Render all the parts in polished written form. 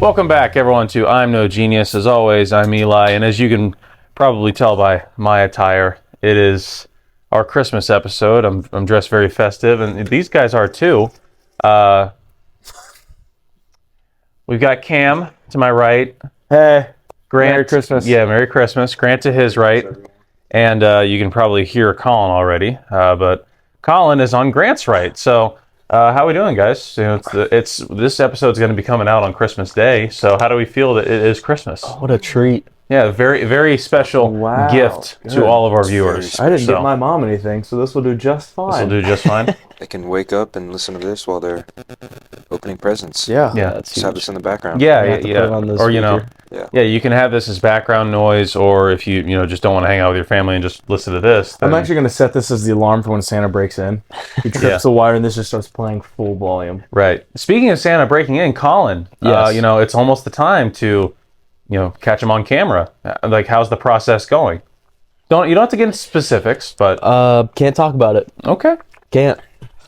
Welcome back, everyone, to I'm No Genius. As always, I'm Eli, and as you can probably tell by my attire, it is our Christmas episode. I'm dressed very festive, and these guys are too. We've got Cam to my right. Hey, Grant, Merry Christmas. Yeah, Merry Christmas. Grant to his right, and you can probably hear Colin already, but Colin is on Grant's right. So, how are we doing, guys? You know, this episode's going to be coming out on Christmas Day. So, how do we feel that it is Christmas? What a treat. Yeah, very, very special gift to all of our viewers. I didn't get my mom anything, so this will do just fine. This will do just fine. They can wake up and listen to this while they're opening presents. Yeah. Just have this in the background. Yeah. Or you can have this as background noise, or if you just don't want to hang out with your family and just listen to this. I'm actually going to set this as the alarm for when Santa breaks in. He trips the wire and this just starts playing full volume. Right. Speaking of Santa breaking in, Colin, it's almost the time to catch him on camera. Like, how's the process going? You don't have to get into specifics, but can't talk about it. Okay. Can't.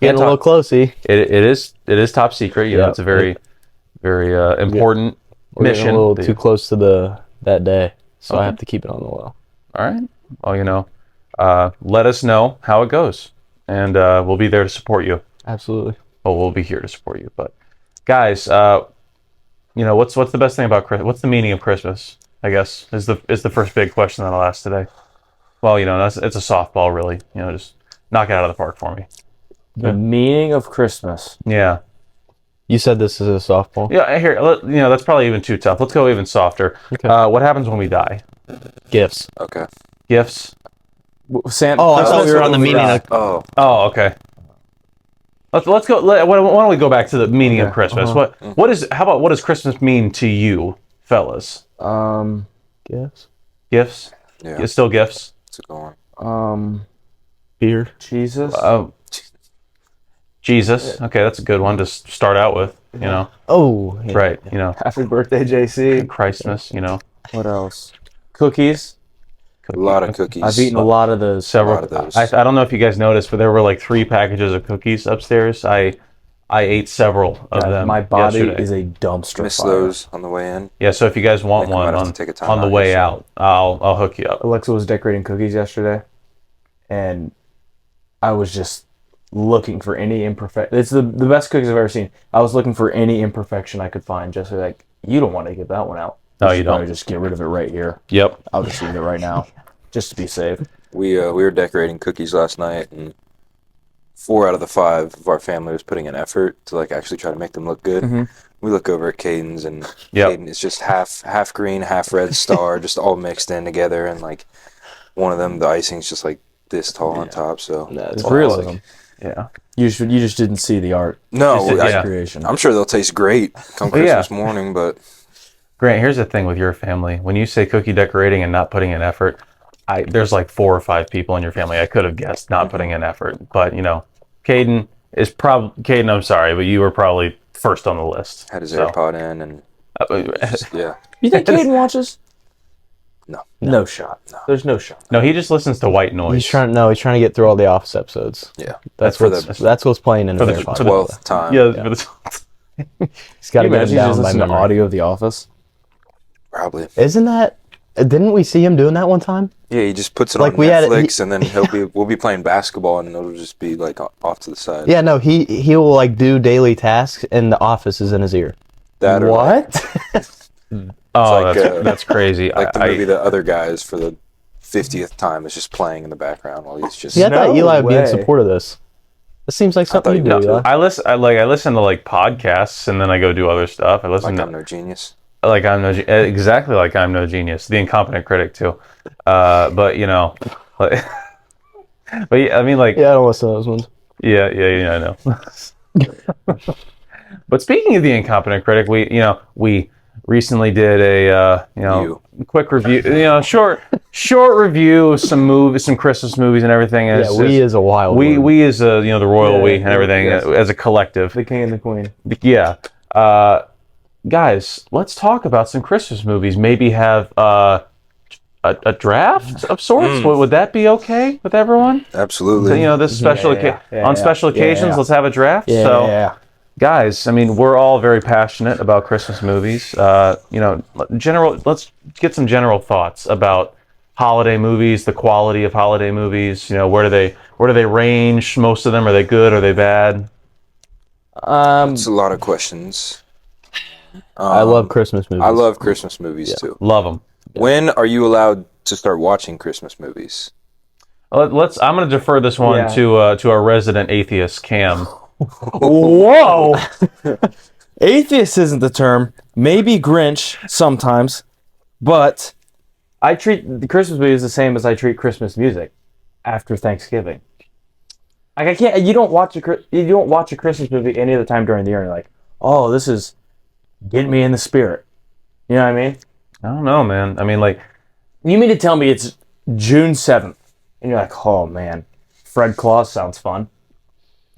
Getting a little closey. It is top secret. It's a very, very important mission. We're a little too close to that day, so I have to keep it on the low. All right. Well, let us know how it goes, and we'll be there to support you. Absolutely. Well, we'll be here to support you. But guys, what's the best thing about Christmas? What's the meaning of Christmas? I guess is the first big question that I'll ask today. Well, it's a softball, really. Just knock it out of the park for me. The meaning of Christmas. Yeah. You said this is a softball. Yeah. Here, that's probably even too tough. Let's go even softer. Okay. What happens when we die? Gifts. Okay. Gifts. Santa. I thought we were on the meaning of. Oh, okay. Let's go. Why don't we go back to the meaning of Christmas? How what does Christmas mean to you, fellas? Gifts. Gifts. Yeah. It's still gifts. It's a good one. Beer. Jesus. Jesus. Okay, that's a good one to start out with. Oh. Yeah. Right. Happy birthday, JC. Christmas. What else? Cookies. A lot of cookies. I've eaten a lot of those. Several. A lot of those. I don't know if you guys noticed, but there were like 3 packages of cookies upstairs. I ate several of them. My body yesterday. is a dumpster Miss fire. those on the way in. Yeah, so if you guys want one on the way out, I'll hook you up. Alexa was decorating cookies yesterday, and I was just looking for any imperfection. It's the best cookies I've ever seen. I was looking for any imperfection I could find. Just like, you don't want to get that one out. No, you don't. Just get rid of it right here. Yep. I'll just eat it right now, just to be safe. We were decorating cookies last night, and 4 out of the 5 of our family was putting an effort to actually try to make them look good. Mm-hmm. We look over at Caden's, and Caden is just half green, half red star, just all mixed in together, and one of them, the icing's just this tall on top. So it's realism. Yeah. You just didn't see the art. No, creation. I'm sure they'll taste great come Christmas morning, but Grant, here's the thing with your family. When you say cookie decorating and not putting in effort, there's 4 or 5 people in your family I could have guessed not putting in effort. But, Caden, I'm sorry, but you were probably first on the list. had his AirPod in, and You think Caden watches? No. No shot. No. There's no shot. No, he just listens to white noise. He's trying to get through all the Office episodes. Yeah. That's what's playing in for the 12th time. Yeah. He's got to get imagine it down just by listen to memory. audio of The Office. Probably. Isn't that? Didn't we see him doing that one time? Yeah, he just puts it on Netflix, and then we'll be playing basketball, and it'll just be off to the side. Yeah, no, he will do daily tasks, and The Office is in his ear. That or What? Oh, that's crazy. the movie The Other Guys for the 50th time is just playing in the background while he's just. Yeah, I thought Eli would be in support of this. This seems like something you do, Eli. I listen to podcasts, and then I go do other stuff. I listen to I'm No Genius. Exactly like I'm No Genius, the incompetent critic too. But but yeah, I mean, I don't listen to those ones. Yeah, I know. But speaking of the incompetent critic, we recently did a quick review, short review of some Christmas movies and everything. We is a wild. We as the royal we and everything as a collective. The king and the queen. Yeah. Guys, let's talk about some Christmas movies. Maybe have a draft of sorts. Would that be okay with everyone? Absolutely. This special on special occasions, let's have a draft. Yeah. guys, I mean, we're all very passionate about Christmas movies. Let's get some general thoughts about holiday movies, the quality of holiday movies. Where do they range? Most of them, are they good? Are they bad? It's a lot of questions. I love Christmas movies. I love Christmas movies too. Love them. When are you allowed to start watching Christmas movies? I'm going to defer this one to our resident atheist, Cam. Whoa! Atheist isn't the term. Maybe Grinch sometimes, but I treat the Christmas movies the same as I treat Christmas music after Thanksgiving. Like I can't. You don't watch a Christmas movie any other time during the year. And you're like, oh, this is getting me in the spirit. You know what I mean? I don't know, man. I mean, like, You mean to tell me it's June 7th, and you're like, oh man, Fred Claus sounds fun.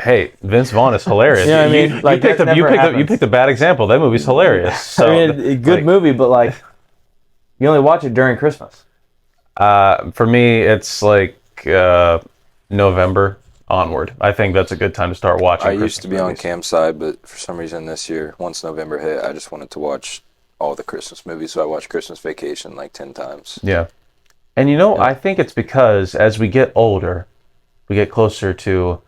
hey, Vince Vaughn is hilarious. You know what I mean? Like, that never happens. You picked a bad example. That movie's hilarious. So, I mean, a good movie, but like, you only watch it during Christmas. for me, it's like November onward. I think that's a good time to start watching. I Christmas used to be on movies. Cam's side, but for some reason this year, once November hit, I just wanted to watch all the Christmas movies. So I watched Christmas Vacation like 10 times. Yeah. And I think it's because as we get older, we get closer to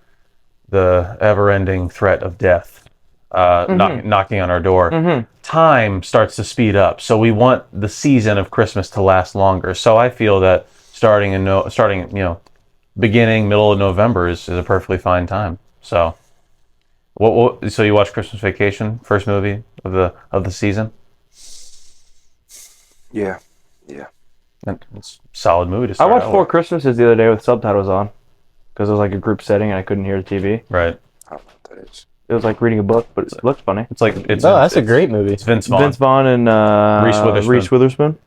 the ever-ending threat of death knocking on our door. Time starts to speed up, so we want the season of Christmas to last longer. So I feel that beginning, middle of November is a perfectly fine time. So, so you watch Christmas Vacation, first movie of the season? Yeah. And it's a solid movie to I start watched out Four with. Christmases the other day with subtitles on because it was like a group setting and I couldn't hear the TV. Right. I don't know what that is. It was like reading a book, but it looked funny. It's like it's. Oh, that's a it's- great movie. It's Vince Vaughn. Vince Vaughn and Reese Witherspoon.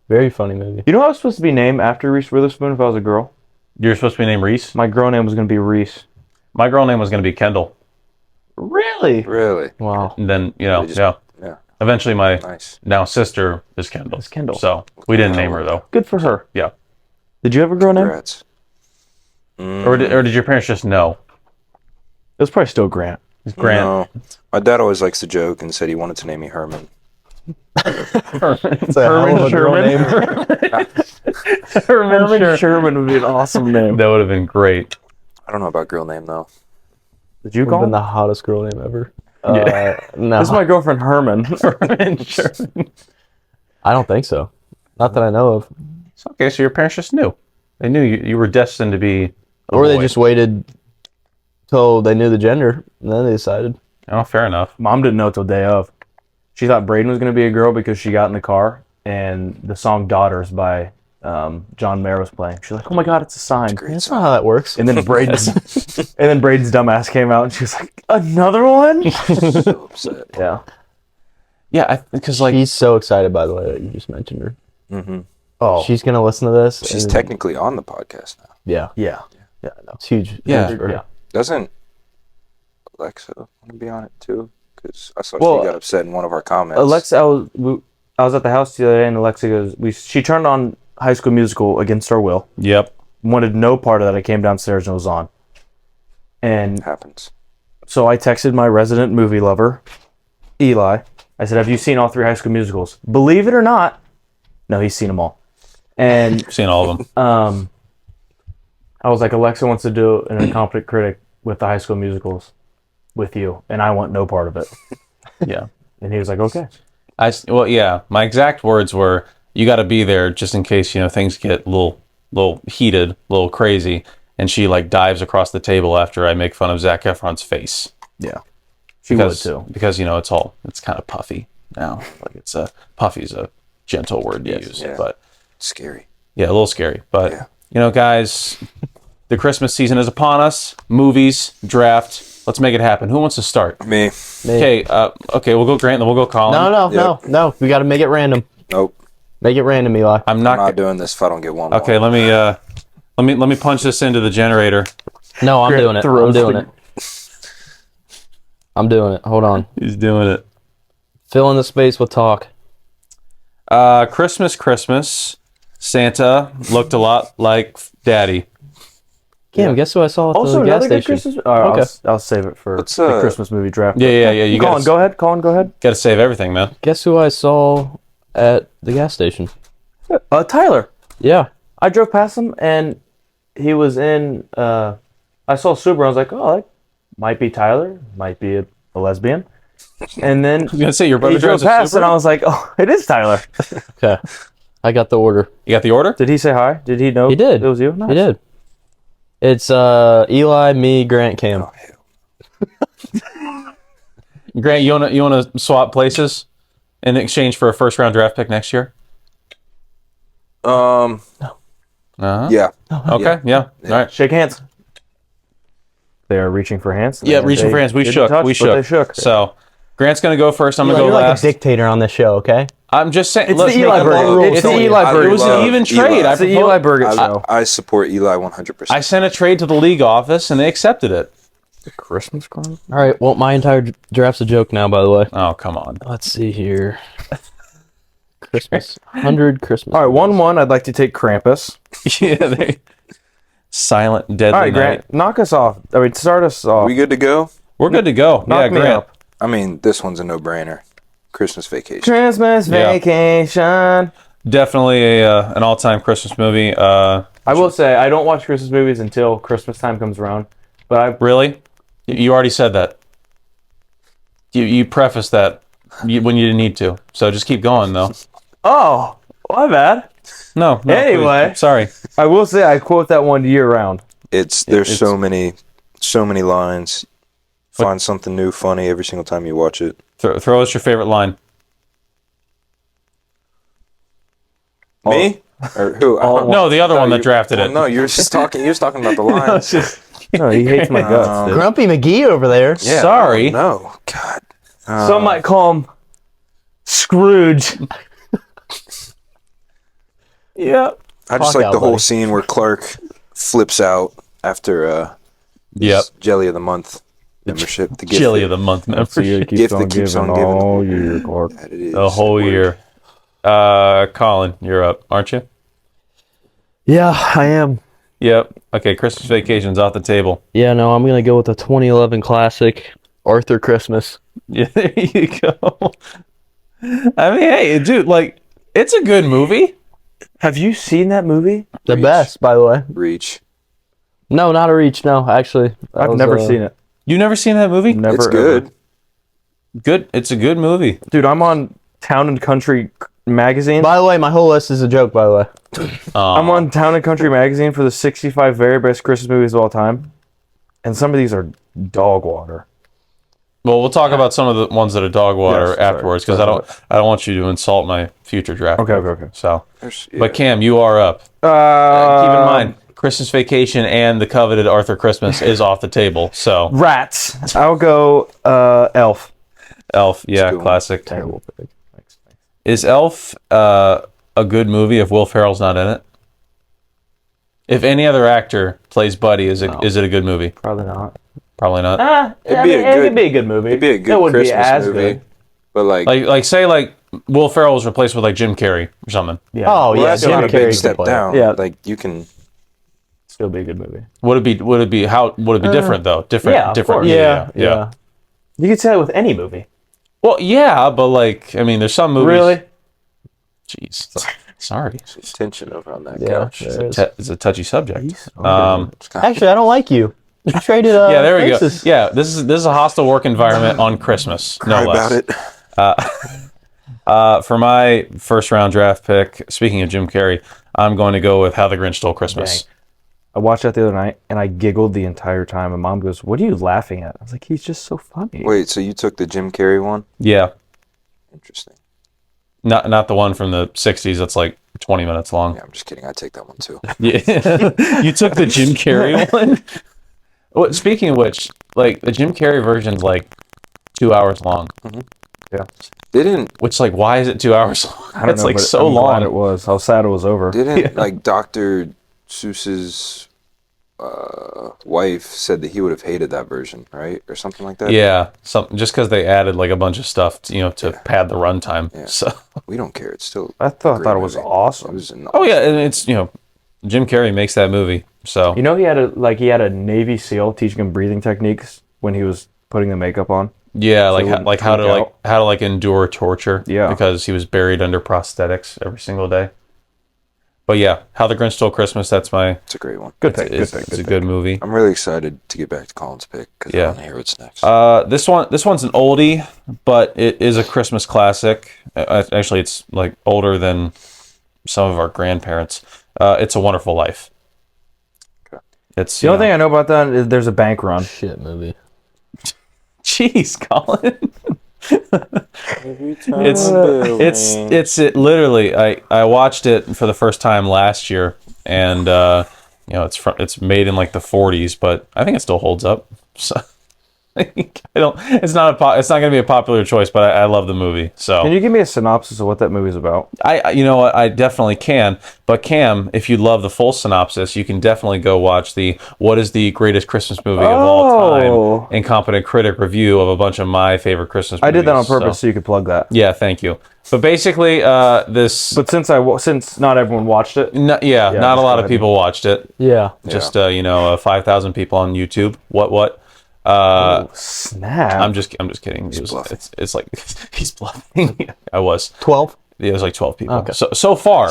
Very funny movie. You know how I was supposed to be named after Reese Witherspoon if I was a girl? You're supposed to be named Reese. My girl name was going to be Reese. My girl name was going to be Kendall. Really? Really? Wow. And then They just- yeah. Yeah. Eventually, my Nice. now sister is Kendall. It's Kendall. So we didn't name her though. Good for her. Yeah. Did you have a girl name? Congrats. Or did your parents just know? It was probably still Grant. Grant. No. My dad always likes to joke and said he wanted to name me Herman. It's a hell of a girl Sherman. name. Herman Sherman would be an awesome name. That would have been great. I don't know about girl name though. Did you Would call have him? been the hottest girl name ever. Yeah. No, This is my girlfriend Herman. I don't think so. Not that I know of. It's okay. So your parents just knew. They knew you were destined to be. A Or they boy. just waited till they knew the gender, and then they decided. Oh, fair enough. Mom didn't know till day of. She thought Braden was going to be a girl because she got in the car and the song "Daughters" by John Mayer was playing. She's like, "Oh my God, it's a sign!" Great That's song. not how that works. And then Braden's dumbass came out and she was like, "Another one?" So upset. Yeah. Yeah, because like She's so excited, by the way, that you just mentioned her. Mm-hmm. Oh. She's gonna listen to this. She's and- technically on the podcast now. Yeah, Yeah. Yeah. I know. it's huge. Yeah. huge for her. Yeah. Doesn't Alexa want to be on it too? Because I saw Well, she got upset in one of our comments. Alexa, I was at the house the other day and Alexa goes, she turned on High School Musical against our will. yep. Wanted no part of that. I came downstairs and it was on. And happens. so I texted my resident movie lover, Eli. I said, "Have you seen all 3 High School Musicals?" Believe it or not, no, he's seen them all. And Seen all of them. I was like, Alexa wants to do an incompetent critic with the High School Musicals with you, and I want no part of it. Yeah. And he was like, okay. Well, yeah. My exact words were, "You got to be there just in case things get a little heated, a little crazy." And she like dives across the table after I make fun of Zac Efron's face. Yeah. She would too. Because it's kind of puffy now. Like puffy's a gentle word to use, Yeah. but Scary. yeah, a little scary. But Yeah. guys, the Christmas season is upon us. Movies, draft. Let's make it happen. Who wants to start? Me. Okay, we'll go Grant, then we'll go Colin. No. We got to make it random. Nope. Make it random, Eli. I'm I'm not. not doing this if I don't get one. Okay, more. let me punch this into the generator. No, I'm Grant doing it. I'm throws doing the- it. I'm doing it. Hold on. He's doing it. Fill in the space with talk. Christmas. Santa looked a lot like Daddy. Cam, guess who I saw at Also, the gas another good station? Christmas. All right, Okay. I'll save it for Let's, the Christmas movie draft. Yeah. You Colin, go ahead. Colin, go ahead. Got to save everything, man. Guess who I saw at the gas station? Tyler. Yeah. I drove past him and he was in. I saw Subaru. I was like, oh, that might be Tyler. Might be a lesbian. And then I was gonna say your brother he drove drives a past, and I Subaru? was like, oh, it is Tyler. Okay. I got the order. You got the order? Did he say hi? Did he know He did. it was you? Nice. He did. It's Eli, me, Grant, Cam. Grant, you wanna swap places in exchange for a first round draft pick next year? Yeah. Okay. Yeah. All right. Shake hands. They are reaching for hands. Yeah, and reaching they for hands. We didn't shook. touch, We but they shook. shook. So Grant's gonna go first. I'm Eli, gonna go you're last. like a dictator on this show, okay? I'm just saying. It's look, the Eli make Burger. rules. It's the Eli Burger. It was an even trade. It's the Eli Burger show. I support Eli 100%. I sent a trade to the league office and they accepted it. Christmas card. All right. Well, my entire draft's a joke now, by the way. Oh, come on. Let's see here. Christmas. 100 Christmas. All right, 1-1. I'd like to take Krampus. Yeah, they silent, deadly All right, night. Grant, knock us off. I mean, start us off. We good to go? We're good to go. Knock me Grant. up. I mean, this one's a no-brainer. Christmas Vacation. Christmas Yeah. Vacation. Definitely an all-time Christmas movie. I will say I don't watch Christmas movies until Christmas time comes around. But I Really? You already said that. You prefaced that when you didn't need to. So just keep going, though. my bad. No. Anyway. please. Sorry. I will say I quote that one year round. There's so many lines. Find something new, funny every single time you watch it. Throw us your favorite line. Me? Or who? No, the other one that drafted it. No, you were just talking. You was talking about the lines. No, he hates my guts. Dude. Grumpy McGee over there. Yeah, Sorry. No, God. Some might call him Scrooge. Yeah. I just Talk like out, the whole buddy. scene where Clark flips out after Yep. his Jelly of the Month membership. The gift Chili that- of the month So membership. you Gift that keeps on giving. all year, Clark. that it is. The whole year. Colin, you're up, aren't you? Yeah, I am. Yep. Okay, Christmas Vacation's off the table. Yeah, no, I'm going to go with the 2011 classic, Arthur Christmas. Yeah, there you go. I mean, hey, dude, like, it's a good movie. Have you seen that movie? The Reach. best, by the way. Reach. No, not a reach, no, actually. I've never seen it. You never seen that movie? Never. It's good. ever. Good. It's a good movie. Dude, I'm on Town and Country magazine. By the way, my whole list is a joke, by the way. I'm on Town and Country magazine for the 65 very best Christmas movies of all time. And some of these are dog water. Well, we'll talk about some of the ones that are dog water Yes, sorry. afterwards because I don't want you to insult my future draft. Okay. So, Yeah. but Cam, you are up. Keep in mind, Christmas Vacation and the coveted Arthur Christmas is off the table. So, Rats. I'll go Elf. Elf, yeah, good one. classic. Terrible pick. Thanks. Is Elf a good movie if Will Ferrell's not in it? If any other actor plays Buddy, is it a good movie? Probably not. Probably not. It could be a good movie. It'd be a good It wouldn't Christmas be as movie. good. But Like say Will Ferrell was replaced with like Jim Carrey or something. Yeah. Oh, well, yeah, that's Jim not a Carrey big could step play it. down. Yeah. Like you can. Still be a good movie. Would it be different though? Different. Yeah, of different. course. Yeah. You could say that with any movie. Well, yeah, but like I mean, there's some movies. Really? Jeez. Sorry. There's tension over on that Yeah, couch. there is. It's a touchy subject. Actually, I don't like you. You traded Yeah, there we places. go. Yeah, this is a hostile work environment on Christmas. Cry No about less. it. For my first round draft pick, speaking of Jim Carrey, I'm going to go with How the Grinch Stole Christmas. Dang. I watched that the other night and I giggled the entire time. And Mom goes, "What are you laughing at?" I was like, "He's just so funny." Wait, so you took the Jim Carrey one? Yeah, Interesting. not the one from the '60s that's like 20 minutes long. Yeah, I'm just kidding. I take that one too. Yeah, you took the Jim Carrey one. Well, speaking of which, like the Jim Carrey version's like 2 hours long. Yeah. They didn't Which like, why is it 2 hours long? I don't It's know, like but so I'm glad long. it was. How sad it was over. like Dr. Seuss's wife said that he would have hated that version, right, or something like that. Yeah, something just because they added like a bunch of stuff, to pad the runtime. Yeah. So, We don't care. It's still. I a thought great it was movie. awesome. It was an oh yeah, and it's Jim Carrey makes that movie So You know, he had a Navy SEAL teaching him breathing techniques when he was putting the makeup on. yeah, So like it wouldn't like how to tweak out. how to like endure torture. Yeah. Because he was buried under prosthetics every single day. But yeah, How the Grinch Stole Christmas. That's my. It's a great one. Good pick. It's, Good pick. it's a good movie. I'm really excited to get back to Colin's pick because Yeah. I want to hear what's next. This one's an oldie, but it is a Christmas classic. Actually, it's like older than some of our grandparents. It's a Wonderful Life. Okay. It's The only thing I know about that is there's a bank run. Shit movie. Jeez, Colin. Every time It's literally. I watched it for the first time last year, and it's made in like the 40s, but I think it still holds up. So it's not going to be a popular choice, but I love the movie. So Can you give me a synopsis of what that movie's about? you know what, I definitely can. But Cam, if you love the full synopsis, you can definitely go watch the "What is the greatest Christmas movie of all time?" Incompetent critic review of a bunch of my favorite Christmas movies. I did that on purpose so you could plug that. Yeah, thank you. But basically, this. But since not everyone watched it, Not a just lot go of ahead. people watched it. Yeah. Just 5,000 people on YouTube. What? snap. I'm just kidding. It's like he's bluffing. I was. 12. It was like 12 people. Okay. So far,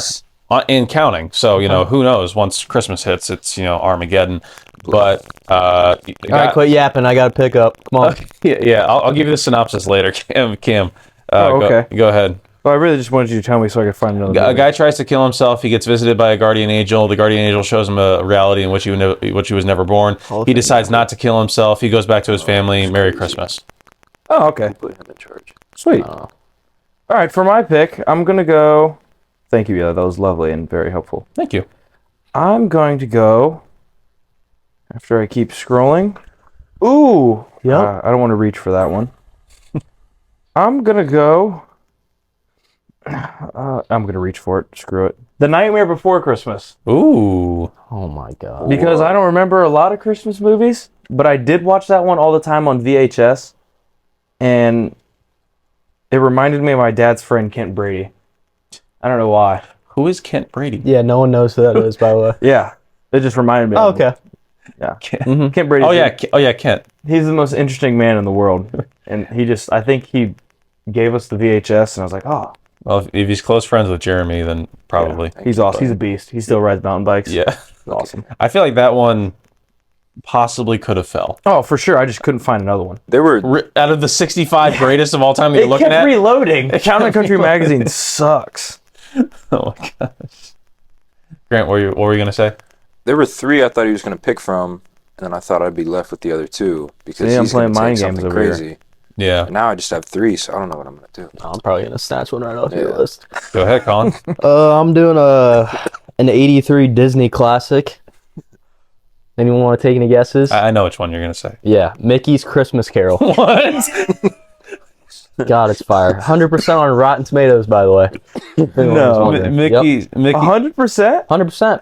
in counting. So who knows? Once Christmas hits, it's Armageddon. But All right, quit yapping. I got to pick up. Come on. yeah. I'll give you the synopsis later. Cam. okay. Go ahead. Well, I really just wanted you to tell me so I could find another A movie. guy tries to kill himself. He gets visited by a guardian angel. The guardian angel shows him a reality in which he was never born. He decides not to kill himself. He goes back to his family. Merry Christmas. Oh, okay. Put him in charge. Sweet. All right, for my pick, I'm going to go... Thank you, yeah, that was lovely and very helpful. Thank you. I'm going to go... After I keep scrolling... Ooh! Yep. I don't want to reach for that one. I'm going to go... I'm going to reach for it. Screw it. The Nightmare Before Christmas. Ooh. Oh my god. Because I don't remember a lot of Christmas movies, but I did watch that one all the time on VHS. And it reminded me of my dad's friend, Kent Brady. I don't know why. Who is Kent Brady? Yeah, no one knows who that is, by the way. Yeah. It just reminded me Oh, of him. okay. Yeah. Kent. Kent Brady. Oh yeah, Kent. He's the most interesting man in the world. And I think he gave us the VHS, and I was like, oh, Well, if he's close friends with Jeremy, then probably. he's awesome. He's a beast. He still rides mountain bikes. Yeah. He's awesome. I feel like that one possibly could have fell. Oh, for sure. I just couldn't find another one. There were Out of the 65 greatest of all time that you're It looking kept at. reloading. Town and Country Magazine sucks. Oh my gosh. Grant, what were you gonna say? there were three I thought he was going to pick from, and then I thought I'd be left with the other two because See, I'm he's going playing to mind take games something over here. crazy. Yeah. And now I just have three, so I don't know what I'm going to do. I'm probably gonna snatch one right off your Yeah. list. Go ahead, Colin. I'm doing an '83 Disney classic. Anyone want to take any guesses? I know which one you're gonna say. Yeah, Mickey's Christmas Carol. What? God, it's fire. 100% on Rotten Tomatoes, by the way. No. Mickey. 100%? 100%.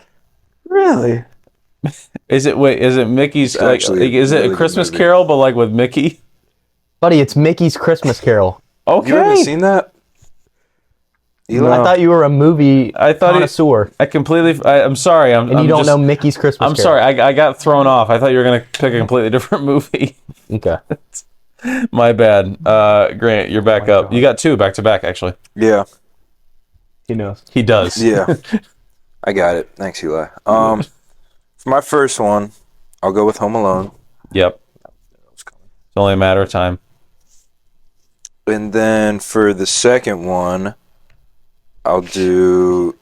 Really? Is it Mickey's? It's actually Is it really a good Christmas movie. Carol, but like with Mickey? Buddy, it's Mickey's Christmas Carol. Okay. You haven't seen that? Eli? No. I thought you were a movie I thought connoisseur, I'm sorry. and you don't know Mickey's Christmas I'm Carol. sorry. I got thrown off. I thought you were gonna pick a completely different movie. Okay. My bad. Grant, you're back up. God. You got two back to back, actually. Yeah. He knows. He does. Yeah. I got it. Thanks, Eli. For my first one, I'll go with Home Alone. Yep. It's only a matter of time. And then for the second one, I'll do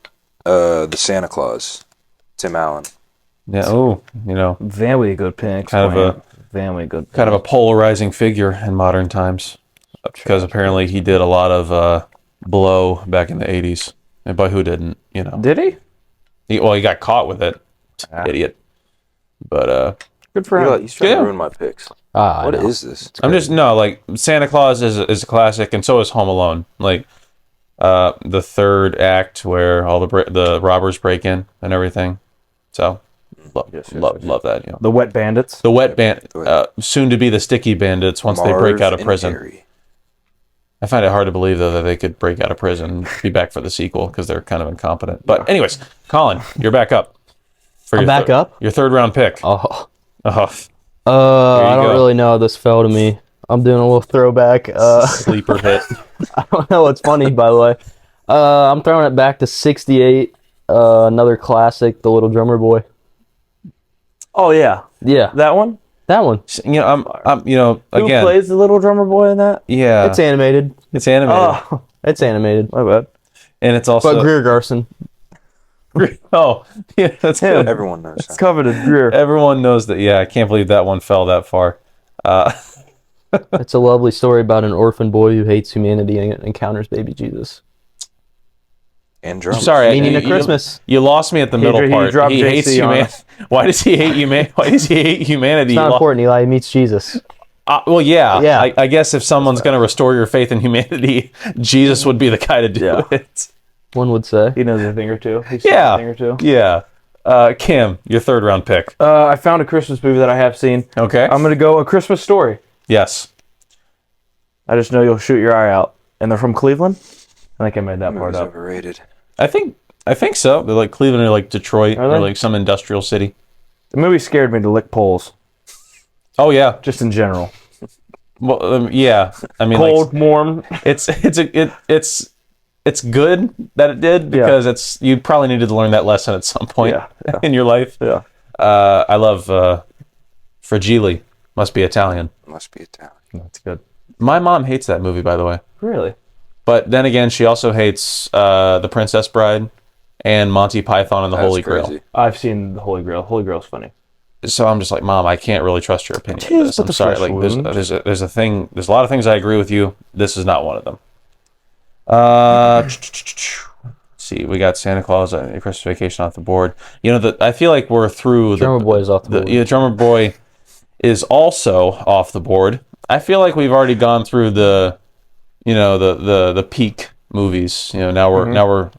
the Santa Claus, Tim Allen. Yeah. Oh, Very good picks. Kind of man. Very good. kind of a polarizing figure in modern times, because apparently he did a lot of blow back in the 80s. And by who didn't, Did he? He got caught with it. Idiot. But Good for Eli, him. he's trying Yeah. to ruin my picks. What is this? I'm just like Santa Claus is a classic, and so is Home Alone. Like the third act where all the robbers break in and everything. So love that. The Wet Bandits. The wet soon to be the sticky bandits once they break Marv out of and prison. Harry. I find it hard to believe though that they could break out of prison and be back for the sequel because they're kind of incompetent. But anyways, Colin, you're back up. for I'm back up? Your third round pick. Oh. Oh, I don't go. really know. This fell to me. I'm doing a little throwback. sleeper hit. I don't know what's funny, by the way. I'm throwing it back to 68. Another classic, The Little Drummer Boy. Oh yeah, Yeah, that one. that one. You know, I'm you know, Who again, plays the little drummer boy in that? yeah, It's animated. it's animated, Oh, It's animated. my bad. and it's also But Greer Garson. oh, yeah, that's Him. good. Everyone knows It's that. coveted Greer. Everyone knows that. Yeah, I can't believe that one fell that far. It's a lovely story about an orphan boy who hates humanity and encounters baby Jesus. And drums. Sorry, Meaning of you- Christmas. You lost me at the middle he part. dropped He hates JC on humanity. us. Why does he hate humanity? Why does he hate humanity? It's not important, Eli. He meets Jesus. Well, yeah. Yeah. I guess if someone's going to restore your faith in humanity, Jesus would be the guy to do Yeah. it. One would say. He knows a thing or two. He's Yeah. a thing or two. Yeah. Kim, your third round pick. I found a Christmas movie that I have seen. Okay. I'm gonna go A Christmas Story. Yes. I just know you'll shoot your eye out. And they're from Cleveland. I think I made that part Movie's up. overrated. I think so. They're like Cleveland or like Detroit Are or they? like some industrial city. The movie scared me to lick poles, Oh yeah. just in general. Well, yeah. I mean, like, Cold, warm. it's good that it did because you probably needed to learn that lesson at some point Yeah. in your life. Yeah. I love Fragile. Must be Italian. Must be Italian. That's good. My mom hates that movie, by the way. Really? But then again, she also hates The Princess Bride and Monty Python and the That's Holy crazy. Grail. I've seen The Holy Grail. Holy Grail's funny. So I'm just like, Mom, I can't really trust your opinion. Tis Of this. but I'm the sorry. flesh Like, wound. there's a lot of things I agree with you. This is not one of them. Let's see, we got Santa Claus, Christmas Vacation off the board. You know, I feel like we're through Drummer Boy is off the board. Yeah, Drummer Boy is also off the board. I feel like we've already gone through the peak movies. You know, now we're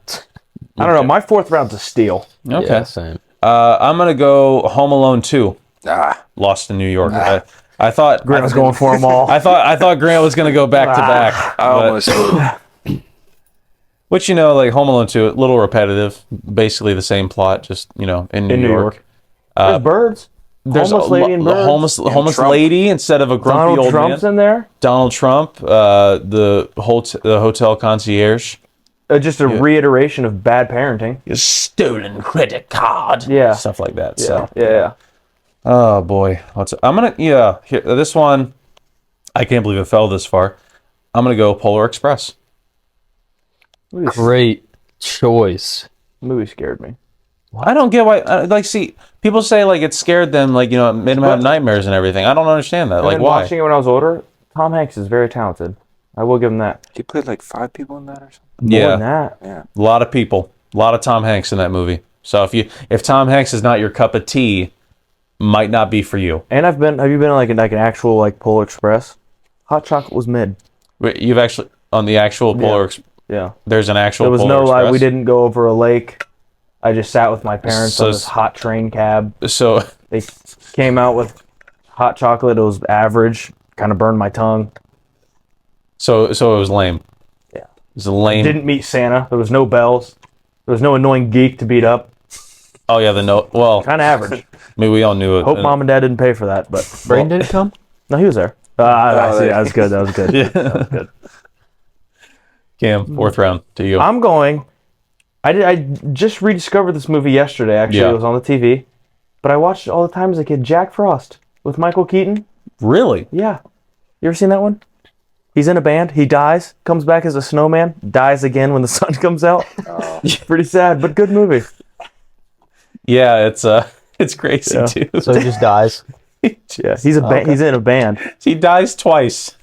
I don't know. My fourth round's a steal. okay. Yeah, same. I'm gonna go Home Alone 2, Ah, Lost in New York. I thought Grant was going for them all. I thought Grant was gonna go back to back. I almost. Which, you know, like Home Alone 2, a little repetitive. Basically the same plot, just, you know, in New York. There's birds. There's Homeless lady and birds. homeless Trump. lady instead of a grumpy Donald old Trump's man. in there. Donald Trump, the hotel concierge. Just a reiteration of bad parenting. Your stolen credit card. Yeah. Stuff like that. Yeah. So, Yeah. oh boy, here, this one. I can't believe it fell this far. I'm gonna go Polar Express. Great choice. Movie scared me. I don't get why. See, people say like it scared them, like, you know, it made them have nightmares and everything. I don't understand that. Like, And why? watching it when I was older, Tom Hanks is very talented. I will give him that. He played like 5 people in that or something. More Yeah, than that. Yeah. a lot of people, a lot of Tom Hanks in that movie. So if Tom Hanks is not your cup of tea, might not be for you. And have you been on like an actual like Polar Express? Hot chocolate was mid. Wait, you've actually on the actual Polar. Yeah. There's an actual. There was Polar no Express. like we didn't go over a lake. I just sat with my parents So on this hot train cab. So They came out with hot chocolate. It was average. Kind of burned my tongue. it was lame. Yeah. It was lame. Didn't meet Santa. There was no bells. There was no annoying geek to beat up. Oh yeah, well, Kind of average. I mean, we all knew it. Hope mom and dad didn't pay for that, but Brain didn't come? no, he was there. I see. there- That was good. That was good. Yeah. That was good. Cam, fourth round to you. I'm going. I just rediscovered this movie yesterday. Actually, Yeah. it was on the TV, but I watched it all the time as a kid. Jack Frost with Michael Keaton. Really? Yeah, you ever seen that one? He's in a band. He dies, comes back as a snowman, dies again when the sun comes out. Pretty sad, but good movie. Yeah, it's crazy Yeah. too. So he just dies. Yeah, he's he's in a band. He dies twice.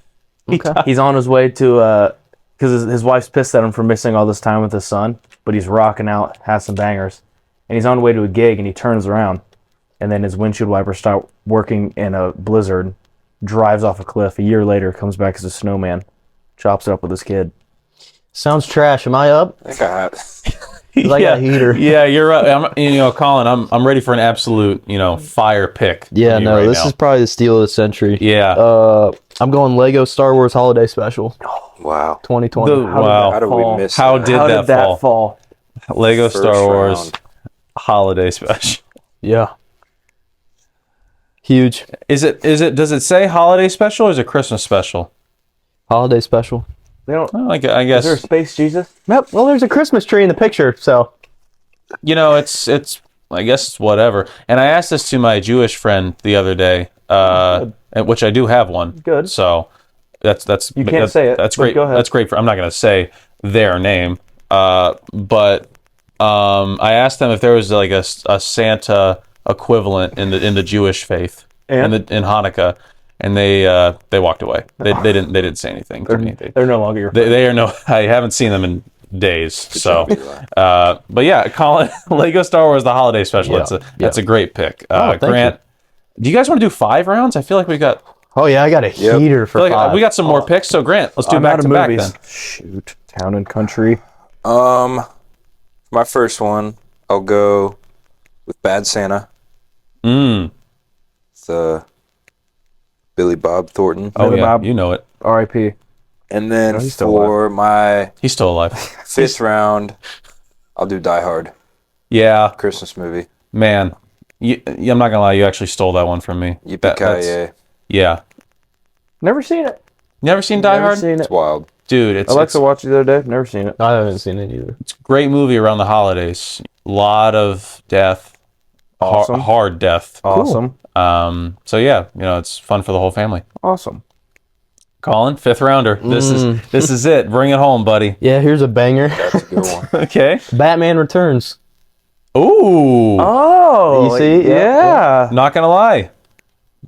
He's on his way to because his wife's pissed at him for missing all this time with his son, but he's rocking out, has some bangers, and he's on the way to a gig, and he turns around, and then his windshield wipers start working in a blizzard, drives off a cliff. A year later, comes back as a snowman, chops it up with his kid. Sounds trash. Am I up? I think I have. 'Cause I got a heater. Yeah, you're right. Colin, I'm ready for an absolute, fire pick. Yeah, from you no, right this now. is probably the steal of the century. Yeah. I'm going Lego Star Wars Holiday Special Wow. 2020. Wow. How did we miss How that? did How that did that fall? fall? Lego First Star Wars round. holiday special. Yeah. Huge. Does it say holiday special or is it Christmas special? Holiday special. They don't. Well, I Is there a guess, space Jesus? Yep. Well, there's a Christmas tree in the picture, so. it's I guess it's whatever. And I asked this to my Jewish friend the other day, which I do have one. Good. So that's You can't say it, That's but great. go ahead. That's great I'm not going to say their name. But I asked them if there was like a Santa equivalent in the Jewish faith And? in Hanukkah, and they walked away. They didn't say anything to me. They're no longer your friend. They are no. I haven't seen them in days. So, job, Eli. but yeah, Colin, Lego Star Wars the holiday special. Yeah, That's a great pick. thank Grant, do you guys want to do 5 rounds? I feel like we got. Oh, yeah, I got a heater I for feel like 5. we got some more picks. So Grant, let's do I'm back out to of back movies. then. Shoot. Town and Country. My first one, I'll go with Bad Santa. The Billy Bob Thornton. Oh Billy yeah, Bob. you know it. R.I.P. And then he's still for my He's still alive. 5th round, I'll do Die Hard, Yeah, Christmas movie. man. I'm not gonna lie. You actually stole that one from me. Yippee-ki-yay. Yeah. Never seen it. Never seen Die Never Hard, seen it. It's wild. dude. It's Alexa watched it the other day. Never seen it. I haven't seen it either. it's a great movie around the holidays. A lot of death. Awesome. Hard death. Awesome. So yeah, it's fun for the whole family. Awesome. Colin, 5th rounder. This is it. Bring it home, buddy. Yeah, here's a banger. That's a good one. Okay. Batman Returns. Ooh. Oh. You see? Yeah. Not gonna lie.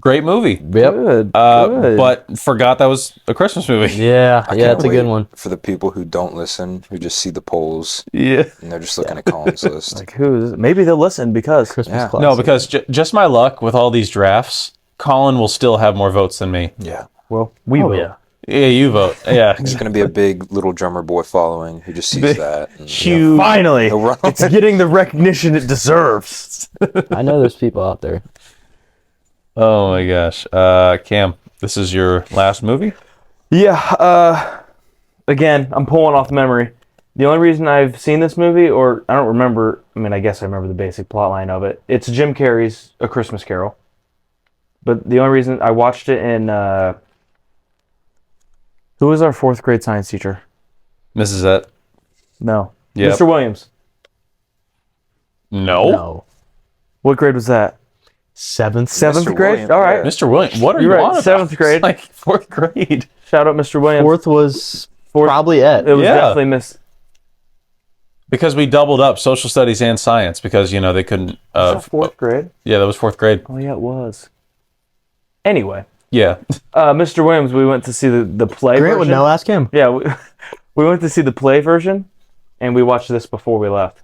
Great movie. Yep. Good. Good. But forgot that was a Christmas movie. Yeah, I yeah, can't it's a good wait one. For the people who don't listen, who just see the polls, Yeah. and they're just looking at Colin's list. Like who is it? Maybe they'll listen because Christmas Yeah. classic. No, because just my luck with all these drafts, Colin will still have more votes than me. Yeah. well, we will. yeah. Yeah, you vote. Yeah. There's going to be a big little drummer boy following who just sees that. And, Huge. Finally, He'll run. it's getting the recognition it deserves. I know there's people out there. Oh my gosh. Cam, this is your last movie? Yeah. Again, I'm pulling off memory. The only reason I've seen this movie, or I don't remember. I mean, I guess I remember the basic plot line of it. It's Jim Carrey's A Christmas Carol. But the only reason I watched it in who was our 4th grade science teacher? Mrs. Et? No. Yep. Mr. Williams. No. No. What grade was that? 7th. 7th Mr. grade? Williams, All right. yeah. Mr. Williams, what are You're you right, on 7th about? grade. It's like 4th grade. Shout out Mr. Williams. 4th was 4th probably Ed. It was Yeah. definitely Miss. Because we doubled up social studies and science because, they couldn't. Was that 4th grade? Yeah, that was 4th grade. Oh, yeah, it was. Anyway, Yeah. Mr. Williams, we went to see the play Grant would version. know. Ask him. Yeah, we went to see the play version, and we watched this before we left.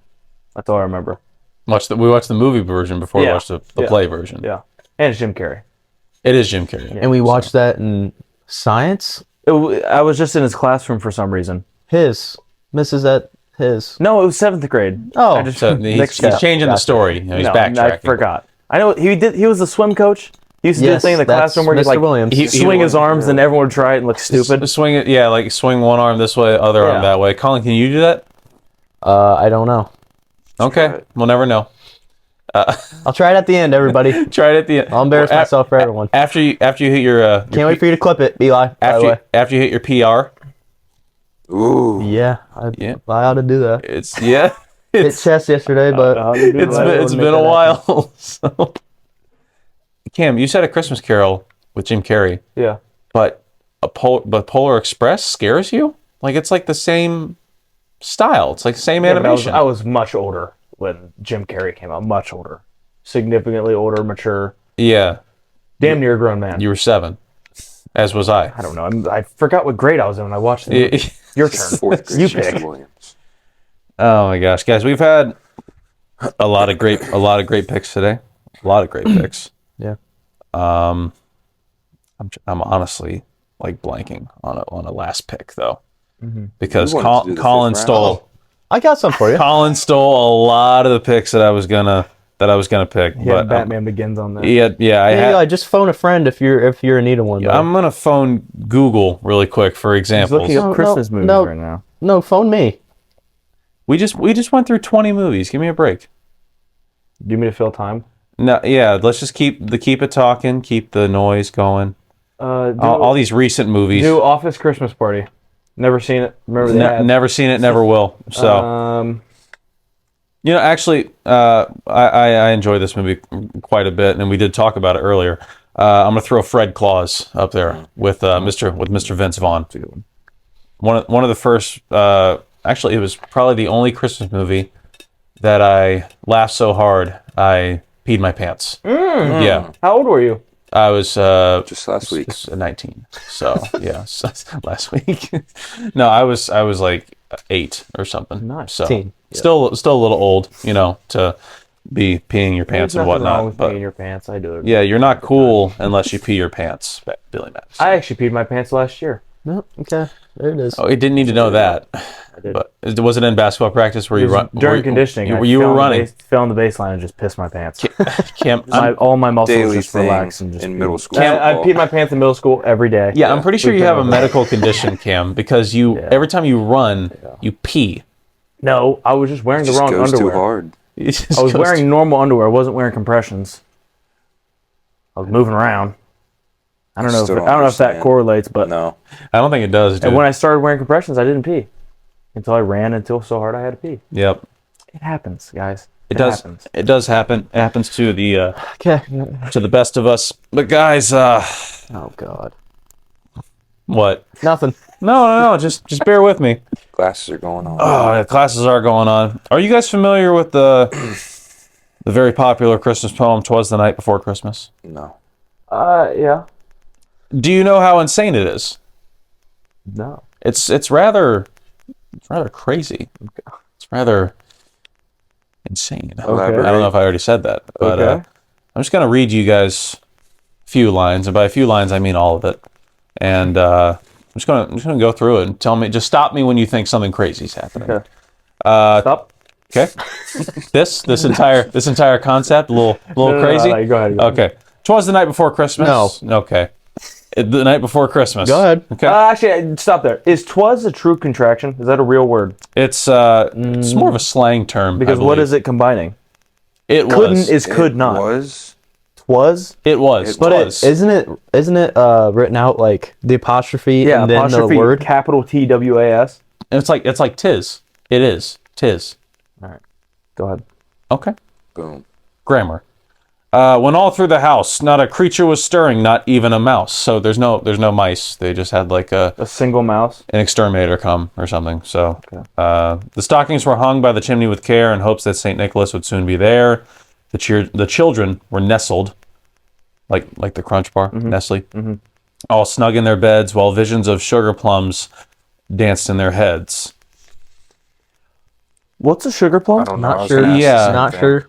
That's all I remember. We watched the movie version before we Yeah. watched the Yeah. play version. Yeah, and it's Jim Carrey. It is Jim Carrey. And we watched that in science. I was just in his classroom for some reason. His. Mrs. at his. No, it was 7th grade. Oh. I just So he's mixed it up. changing the story. He's No, backtracking. I forgot. I know he did. He was a swim coach. He used to do a Yes, thing in the that's classroom where he'd Mr. like Williams. He swing his would- arms and everyone would try it and look stupid. Swing it, yeah, like swing one arm this way, other arm Yeah. that way. Colin, can you do that? I don't know. Okay, it. we'll never know. I'll try it at the end, everybody. Try it at the end. I'll embarrass myself for everyone. After you hit your Can't wait for you to clip it, Eli. By the way. after you hit your PR. Ooh. Yeah, Yeah. I ought to do that. It's Hit chest yesterday, but it's been a while. So. Cam, you said A Christmas Carol with Jim Carrey, Yeah. but Polar Express scares you? Like it's like the same style. It's like the same Yeah, but animation. I was much older when Jim Carrey came out. Much older, significantly older, mature, Yeah, damn near a grown man. you were 7, as was I. I don't know. I forgot what grade I was in when I watched it. Your turn. 4th grade, You Mr. pick. Williams. Oh my gosh, guys, we've had a lot of great picks today. A lot of great picks. yeah. I'm honestly like blanking on a last pick though, because We wanted to do the Colin 5th round. stole I got some for you. Colin stole a lot of the picks that I was gonna pick. Yeah, but Batman Begins on there. yeah, I Hey, had. Eli, just phone a friend if you're in need of one. buddy. I'm gonna phone Google really quick for He's examples. looking up Christmas movies no. right now. No, phone me. We just went through 20 movies. Give me a break. Do you mean to fill time? No, yeah. Let's just keep it talking. Keep the noise going. All these recent movies. Do Office Christmas Party. Never seen it. Remember the ads? Never seen it. Never will. So. Actually, I enjoy this movie quite a bit, and we did talk about it earlier. I'm gonna throw Fred Claus up there with Mr. Vince Vaughn. One of the first. Actually, it was probably the only Christmas movie that I laughed so hard I peed my pants. Yeah. How old were you? I was just last week. 19. So yeah, last week. No, I was like 8 or something. Nice. So Teen. still a little old, to be peeing your pants and There's nothing wrong whatnot. with But peeing your pants. I do it. yeah, you're not cool unless you pee your pants, Billy Madison. I actually peed my pants last year. No, okay, there it is. Oh, it didn't need to know that. I did. But was it in basketball practice where you run during conditioning? You were running. Fell on the baseline and just pissed my pants. Cam, All my muscles Daily just thing relaxed and just in middle school. I peed my pants in middle school every day. yeah, I'm pretty sure you have a Yeah. medical condition, Cam, because every time you run, you pee. No, I was just wearing the Just wrong goes underwear. too hard. It just I was goes wearing normal underwear. I wasn't wearing compressions. I was moving around. I don't know. Still I don't don't know if that understand. correlates, but No. I don't think it does, dude. and when I started wearing compressions, I didn't pee until I ran until so hard I had to pee. Yep. It happens, guys. It does. Happens. It does happen. It happens to the Okay. best of us. But guys, Oh God. what? Nothing. No. Just bear with me. Glasses are going on. Oh, the classes are going on. Are you guys familiar with the very popular Christmas poem "Twas the Night Before Christmas"? No. Yeah. Do you know how insane it is? No. It's rather crazy. It's rather insane. Okay. I don't know if I already said that, but Okay. I'm just gonna read you guys a few lines, and by a few lines I mean all of it. And I'm just gonna go through it and tell me. Just stop me when you think something crazy's happening. Okay. Stop. Okay. this entire concept a little No, crazy. go ahead. Okay. 'Twas the night before Christmas. No. Okay. The night before Christmas. Go ahead. Okay. Actually, stop there. Is "twas" a true contraction? Is that a real word? It's more of a slang term. Because what is it combining? It Couldn't was. is could not. Was? "Twas"? It was. It But was. isn't it written out like the apostrophe Yeah, and then apostrophe, the word? capital TWAS. It's like tis. It is. Tis. Go ahead. Okay. Boom. Grammar. When all through the house, not a creature was stirring, not even a mouse. So there's no mice. They just had like A single mouse. an exterminator come or something. So the stockings were hung by the chimney with care in hopes that St. Nicholas would soon be there. The children were nestled, like the Crunch Bar, Nestle, all snug in their beds, while visions of sugar plums danced in their heads. What's a sugar plum? I don't know. I Not was sure. gonna ask Yeah. the same Not thing. sure.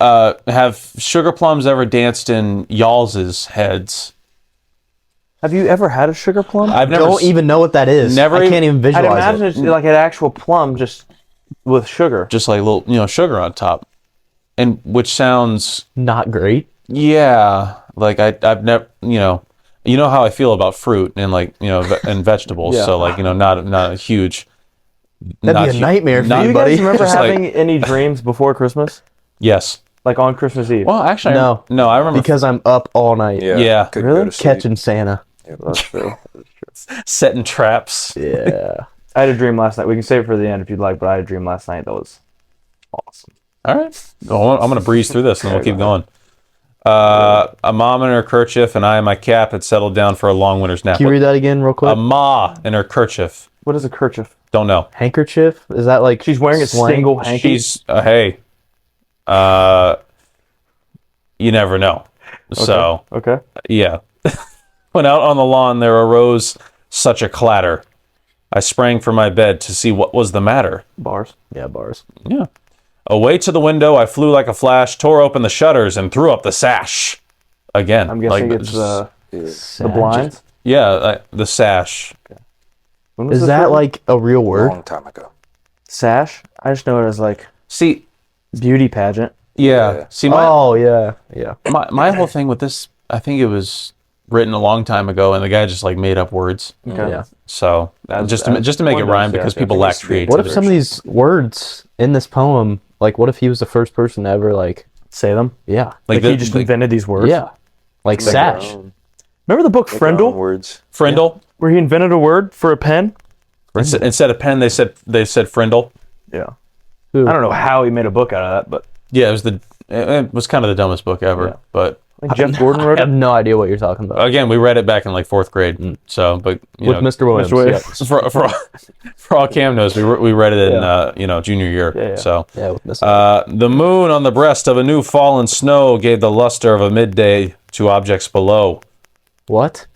Have sugar plums ever danced in y'all's heads? Have you ever had a sugar plum? I've never. Don't even know what that is. Never I even- can't even I'd visualize imagine it. it's like an actual plum just with sugar. just like little, sugar on top, and which sounds, Not great. yeah, like I've never, you know how I feel about fruit and like, and vegetables. Yeah. So like, not a huge. That'd not be a hu- nightmare for not- Do you you, guys buddy. remember Just like- having any dreams before Christmas? Yes. Like on Christmas Eve? Well, actually, No. no, I remember Because I'm up all night. Yeah. Yeah. Couldn't Really? go to sleep. Catching Santa. That's true. setting traps. Yeah. I had a dream last night. We can save it for the end if you'd like, but I had a dream last night that was awesome. All right. Well, I'm gonna breeze through this and we'll keep going. A mom in her kerchief and I in my cap had settled down for a long winter's nap. Can you read that again real quick? A ma in her kerchief. What is a kerchief? Don't know. Handkerchief? Is that like She's wearing a slang? single hanky. She's hey. You never know. So Okay. yeah. When out on the lawn there arose such a clatter. I sprang from my bed to see what was the matter. Bars. Yeah, bars. Yeah. Away to the window I flew like a flash, tore open the shutters, and threw up the sash. Again. I'm guessing like, it's just- the blinds. yeah, the sash. When was Is this that written? like a real word? Long time ago. sash? I just know it as like See, beauty pageant. yeah. Yeah. See, my, Oh, yeah. Yeah. my whole thing with this, I think it was written a long time ago, and the guy just like made up words. Okay. Yeah. So That's- just to make it one rhyme does, yeah, because yeah. people I think lack it's the- creativity. What if some of these words in this poem, like what if he was the first person to ever like Say them. Yeah. Like he just invented these words. Yeah. Like Make our Sash. own- Remember the book make our own Frindle, words. Frindle. where he invented a word for a pen? Instead of pen, they said Frindle. Yeah. Who? I don't know how he made a book out of that, but Yeah, it was kind of the dumbest book ever. Yeah. but I think Jeff Gordon wrote I have it. no idea what you're talking about. again, we read it back in like 4th grade. So, but you With know, Mr. Williams. Mr. Williams. Yeah. for all Cam knows, we read it in junior year. Yeah. So. Yeah, with Mr. The moon on the breast of a new fallen snow gave the luster of a midday to objects below. What?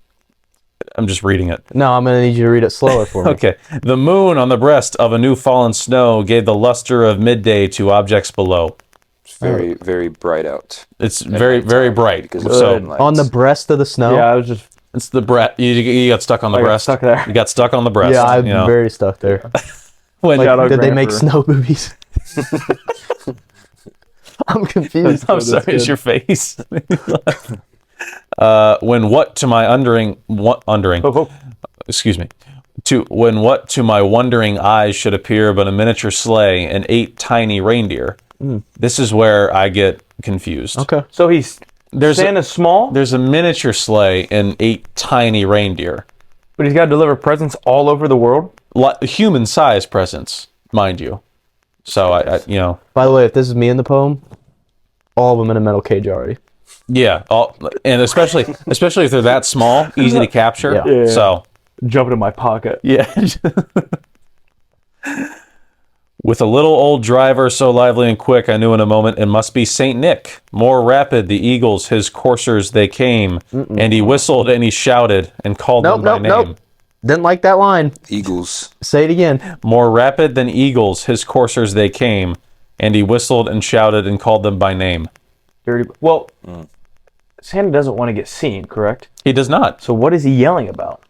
I'm just reading it. No, I'm going to need you to read it slower for me. Okay. The moon on the breast of a new fallen snow gave the luster of midday to objects below. It's very, very bright out. It's very, very bright. Because of So sunlight. On the breast of the snow? Yeah, I was just it's the breast. You got stuck on the I got breast. stuck there. You got stuck on the breast. Yeah, I'm you know. very stuck there. When, Shout out Did they Grant make for- snow boobies? I'm confused. I'm sorry, it's your face. When what to my excuse me, when what to my wondering eyes should appear but a miniature sleigh and 8 tiny reindeer. This is where I get confused. Okay. So he's There's Santa's small, there's a miniature sleigh and 8 tiny reindeer. but he's got to deliver presents all over the world. Human size presents, mind you. So I By the way, if this is me in the poem, all of them in a metal cage already. yeah, and especially if they're that small, easy to capture. Yeah. Yeah. So Jump in my pocket. yeah. With a little old driver so lively and quick, I knew in a moment it must be Saint Nick. More rapid the eagles, his coursers they came, and he whistled and he shouted and called them by name. Didn't like that line. Eagles. Say it again. More rapid than eagles, his coursers they came, and he whistled and shouted and called them by name. Dirty. Well, Santa doesn't want to get seen, correct? He does not. So what is he yelling about?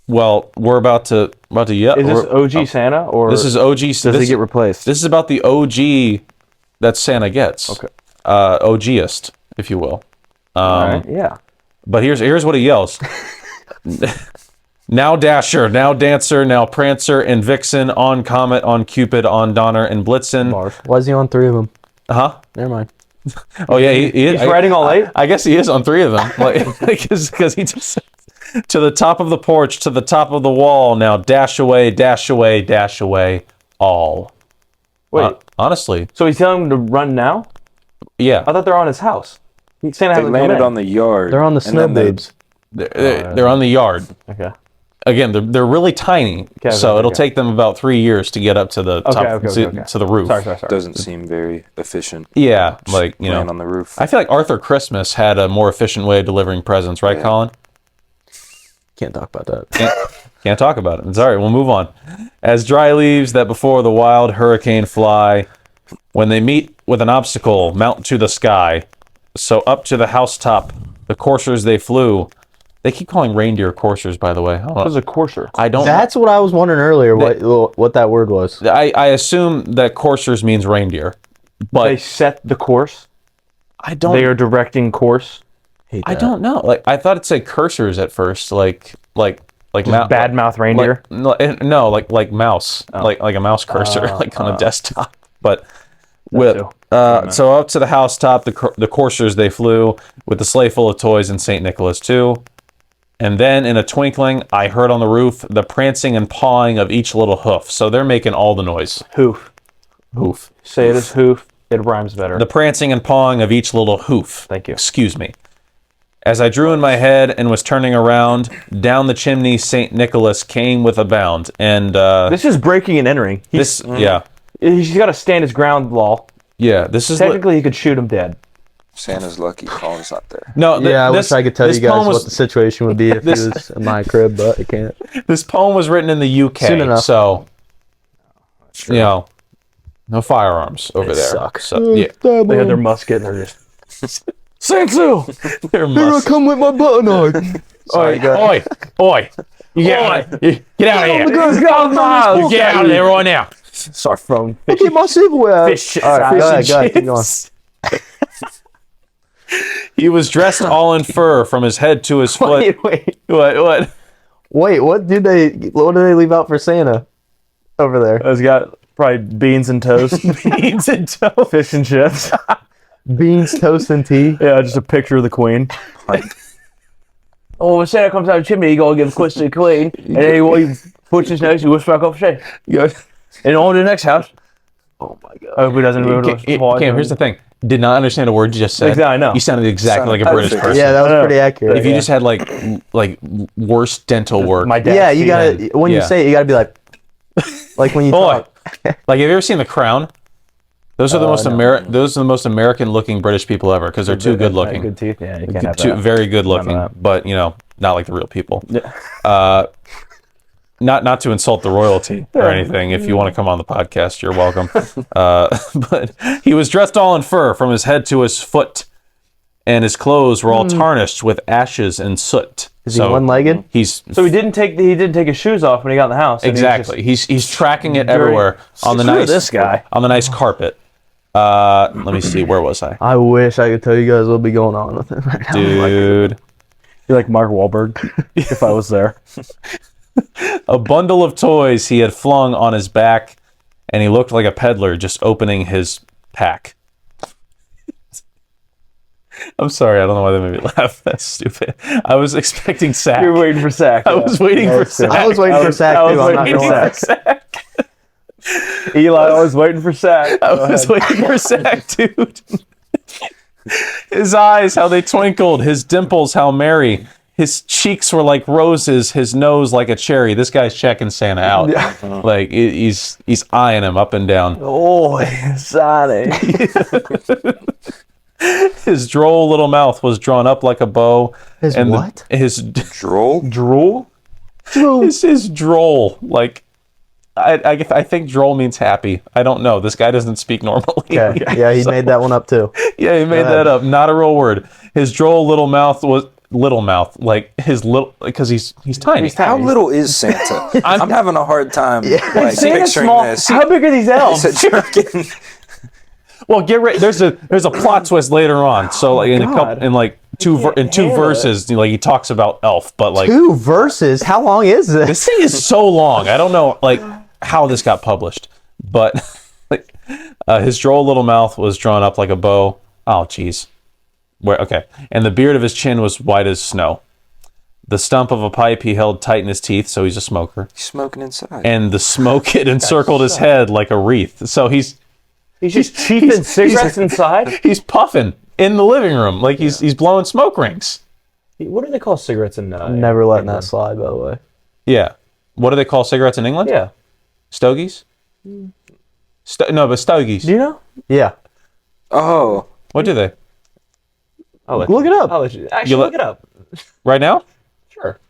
Well, we're about to yell. Is this OG Santa or This is OG. does he get replaced? This is about the OG that Santa gets. Okay. OGist, if you will. All right. Yeah. But here's what he yells. Now Dasher, now Dancer, now Prancer and Vixen, on Comet, on Cupid, on Donner and Blitzen. Why is he on 3 of them? Huh? Never mind. Oh yeah, he is. He's riding all 8? I guess he is on 3 of them. Because he just to the top of the porch, to the top of the wall. Now dash away, dash away, dash away, all. Wait. Honestly, So he's telling him to run now? yeah. I thought they're on his house. Santa They hasn't come landed in. on the yard. They're on the and snow then they- babes. They're on the yard. Okay. Again, they're really tiny, so it'll take them about 3 years to get up to the top okay. to the roof. Sorry. Doesn't seem very efficient. Yeah, like Land on the roof. I feel like Arthur Christmas had a more efficient way of delivering presents, right, Yeah. Colin? Can't talk about that. Can't talk about it. It's all right. We'll move on. As dry leaves that before the wild hurricane fly, when they meet with an obstacle, mount to the sky. So up to the housetop, the coursers they flew. They keep calling reindeer coursers, by the way. I don't know. What is a courser? I don't. That's what I was wondering earlier. What that word was? I assume that coursers means reindeer, but They set the course. I don't. They are directing course. I don't know. Like I thought it'd say cursors at first, like Bad mouth reindeer. no, like mouse, like a mouse cursor, like on a desktop. But with too. so up to the housetop, the coursers they flew with the sleigh full of toys and Saint Nicholas too. And then in a twinkling, I heard on the roof the prancing and pawing of each little hoof. So they're making all the noise. Hoof. Hoof. Say it as hoof. It rhymes better. The prancing and pawing of each little hoof. Thank you. Excuse me. As I drew in my head and was turning around, down the chimney St. Nicholas came with a bound. And This is breaking and entering. this, yeah. He's got to stand his ground law. Yeah, this is... Technically, he could shoot him dead. Santa's lucky. Colin's not there. No, I wish I could tell you guys poem what the situation would be if he was in my crib, but I can't. This poem was written in the UK, Soon enough. so, you know, no firearms over there. suck. So, yeah, They had their musket and they're just... Sansu! they're must. come with my button on. Oi! You get out of here! Get out of here! You get out of there right now! Start throwing Look at my silverware. fish All right, go fish ahead, and keep going. chips. He was dressed all in fur from his head to his foot. Wait. What? Wait, what do they leave out for Santa over there? It's got probably beans and toast, Beans and toast. fish and chips. Beans, toast, and tea. Yeah, just a picture of the queen. Oh, when Santa comes out of the chimney, he gonna give a kiss to the queen, and then he puts his nose, he whips back off the shade. And on to the next house. Oh my god. I hope he doesn't ruin us. Cam, here's the thing. Did not understand a word you just said. Exactly, I know. You sounded exactly like a Sounded British perfect. person. Yeah, that was pretty accurate. If you just had like worse dental work. My dad. Yeah, you gotta when you Yeah. say it, you gotta be like when you Boy, talk. like have you ever seen The Crown? Those are the most those are the most American looking British people ever because they're too good looking. Good teeth. Yeah, you can't have Too, that. very good looking, None of but not like the real people. Yeah. Not to insult the royalty or anything. If you want to come on the podcast, you're welcome. But he was dressed all in fur from his head to his foot, and his clothes were all tarnished with ashes and soot. Is he one-legged? So he didn't take his shoes off when he got in the house. and he was Exactly. He's tracking it everywhere on the Screw nice this guy. on the nice carpet. Let me see. Where was I, I wish I could tell you guys what'll be going on with him right now. dude? You're like Mark Wahlberg. If I was there. A bundle of toys he had flung on his back, and he looked like a peddler just opening his pack. I'm sorry, I don't know why that made me laugh. That's stupid. I was expecting sack. You're waiting for sack. I was waiting for sack. I was waiting for sack I too. was I'm not waiting gonna for lie. sack. Eli, I was waiting for sack. I was waiting for sack, dude. His eyes, how they twinkled. His dimples, how merry. His cheeks were like roses. His nose like a cherry. This guy's checking Santa out. Like he's eyeing him up and down. Oh, Sonny. His droll little mouth was drawn up like a bow. His and what? His Droll? Drool? This is droll. Like, I think droll means happy. I don't know. This guy doesn't speak normally. Yeah, he made that one up too. Yeah, he made that up. Not a real word. His droll little mouth was little mouth, like his little, because he's tiny. How little is Santa? I'm having a hard time like Santa's picturing small. this. How big are these elves? It's a jerkin. Well, get ready. There's a plot twist later on. So like in a couple, in like two handle verses, like he talks about Elf, but like 2 verses? How long is this? this thing is so long. I don't know like how this got published, but like his droll little mouth was drawn up like a bow. Oh, jeez. Okay. And the beard of his chin was white as snow. The stump of a pipe he held tight in his teeth, so he's a smoker. He's smoking inside. And the smoke had encircled his head like a wreath. So he's He's cheaping cigarettes inside? puffing in the living room like he's blowing smoke rings. What do they call cigarettes in Never letting that slide, by the way. Yeah. What do they call cigarettes in England? Yeah. Stogies? No, but stogies. Do you know? Yeah. Oh. What do they? Look it up. I'll let you. Actually, You look it up. Right now? Sure.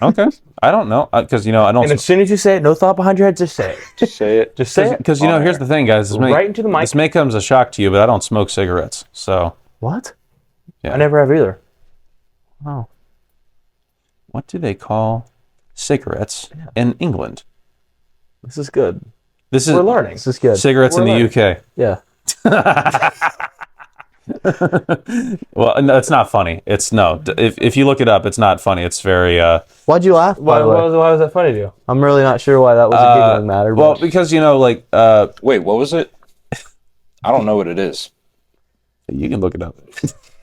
Okay. I don't know. Because, I don't... And as soon as you say it, no thought behind your head, just say it. Just say it. Just say it. Because, here's the thing, guys. Right into the mic. This may come as a shock to you, but I don't smoke cigarettes. So, What? I never have either. Oh. what do they call cigarettes in England? This is good. This is We're learning. This is good. cigarettes in the UK. Yeah. Well, no, it's not funny. It's no. If you look it up, it's not funny. It's very. Why'd you laugh, by Why the way? was that funny to you? I'm really not sure why that was a giggling matter. Well, But because Wait, what was it? I don't know what it is. you can look it up.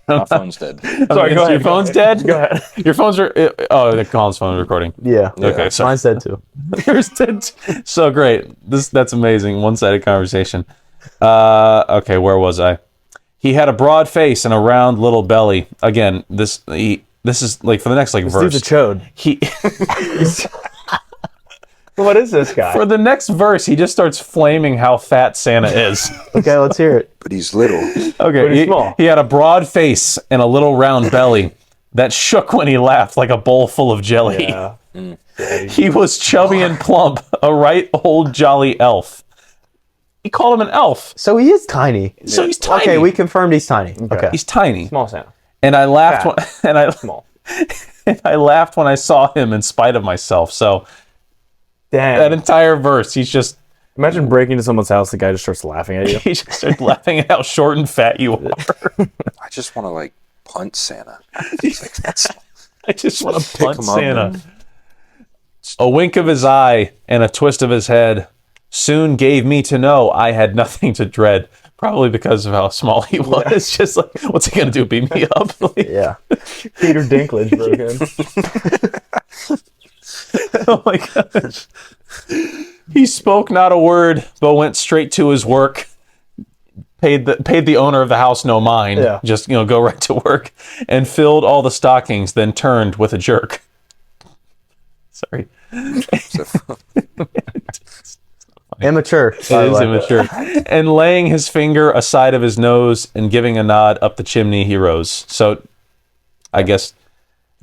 My phone's dead. Sorry, go ahead, your phone's dead. Go ahead. Your phone's the Colin's phone is recording. yeah. Okay, sorry. Mine's dead too. Yours did. So great. That's amazing. One-sided conversation. Okay, where was I? He had a broad face and a round little belly. Again, this is like for the next Dude's verse. a chode. He What is this guy? for the next verse, he just starts flaming how fat Santa is. Okay, let's hear it. But he's little. Okay, Pretty small. he had a broad face and a little round belly that shook when he laughed like a bowl full of jelly. Yeah. He was chubby and plump, a right old jolly elf. He called him an elf. So he is tiny. So he's tiny. Okay, we confirmed he's tiny. Okay. He's tiny. Small Santa. And I laughed Small. and I laughed when I saw him in spite of myself. So that Damn. entire verse, he's just Imagine breaking into someone's house, the guy just starts laughing at you. he just started laughing at how short and fat you are. I just want to like punch Santa. It's like, that's I just want to pick punch him up, Santa. man. A wink of his eye and a twist of his head soon gave me to know I had nothing to dread. Probably because of how small he was. Just like, what's he gonna do? Beat me up? Like, Yeah. Peter Dinklage broke in. oh my gosh. He spoke not a word, but went straight to his work. Paid the owner of the house no mind. Yeah. Just go right to work and filled all the stockings. Then turned with a jerk. Sorry. Immature. It is immature. And laying his finger aside of his nose and giving a nod up the chimney, he rose. So, I guess,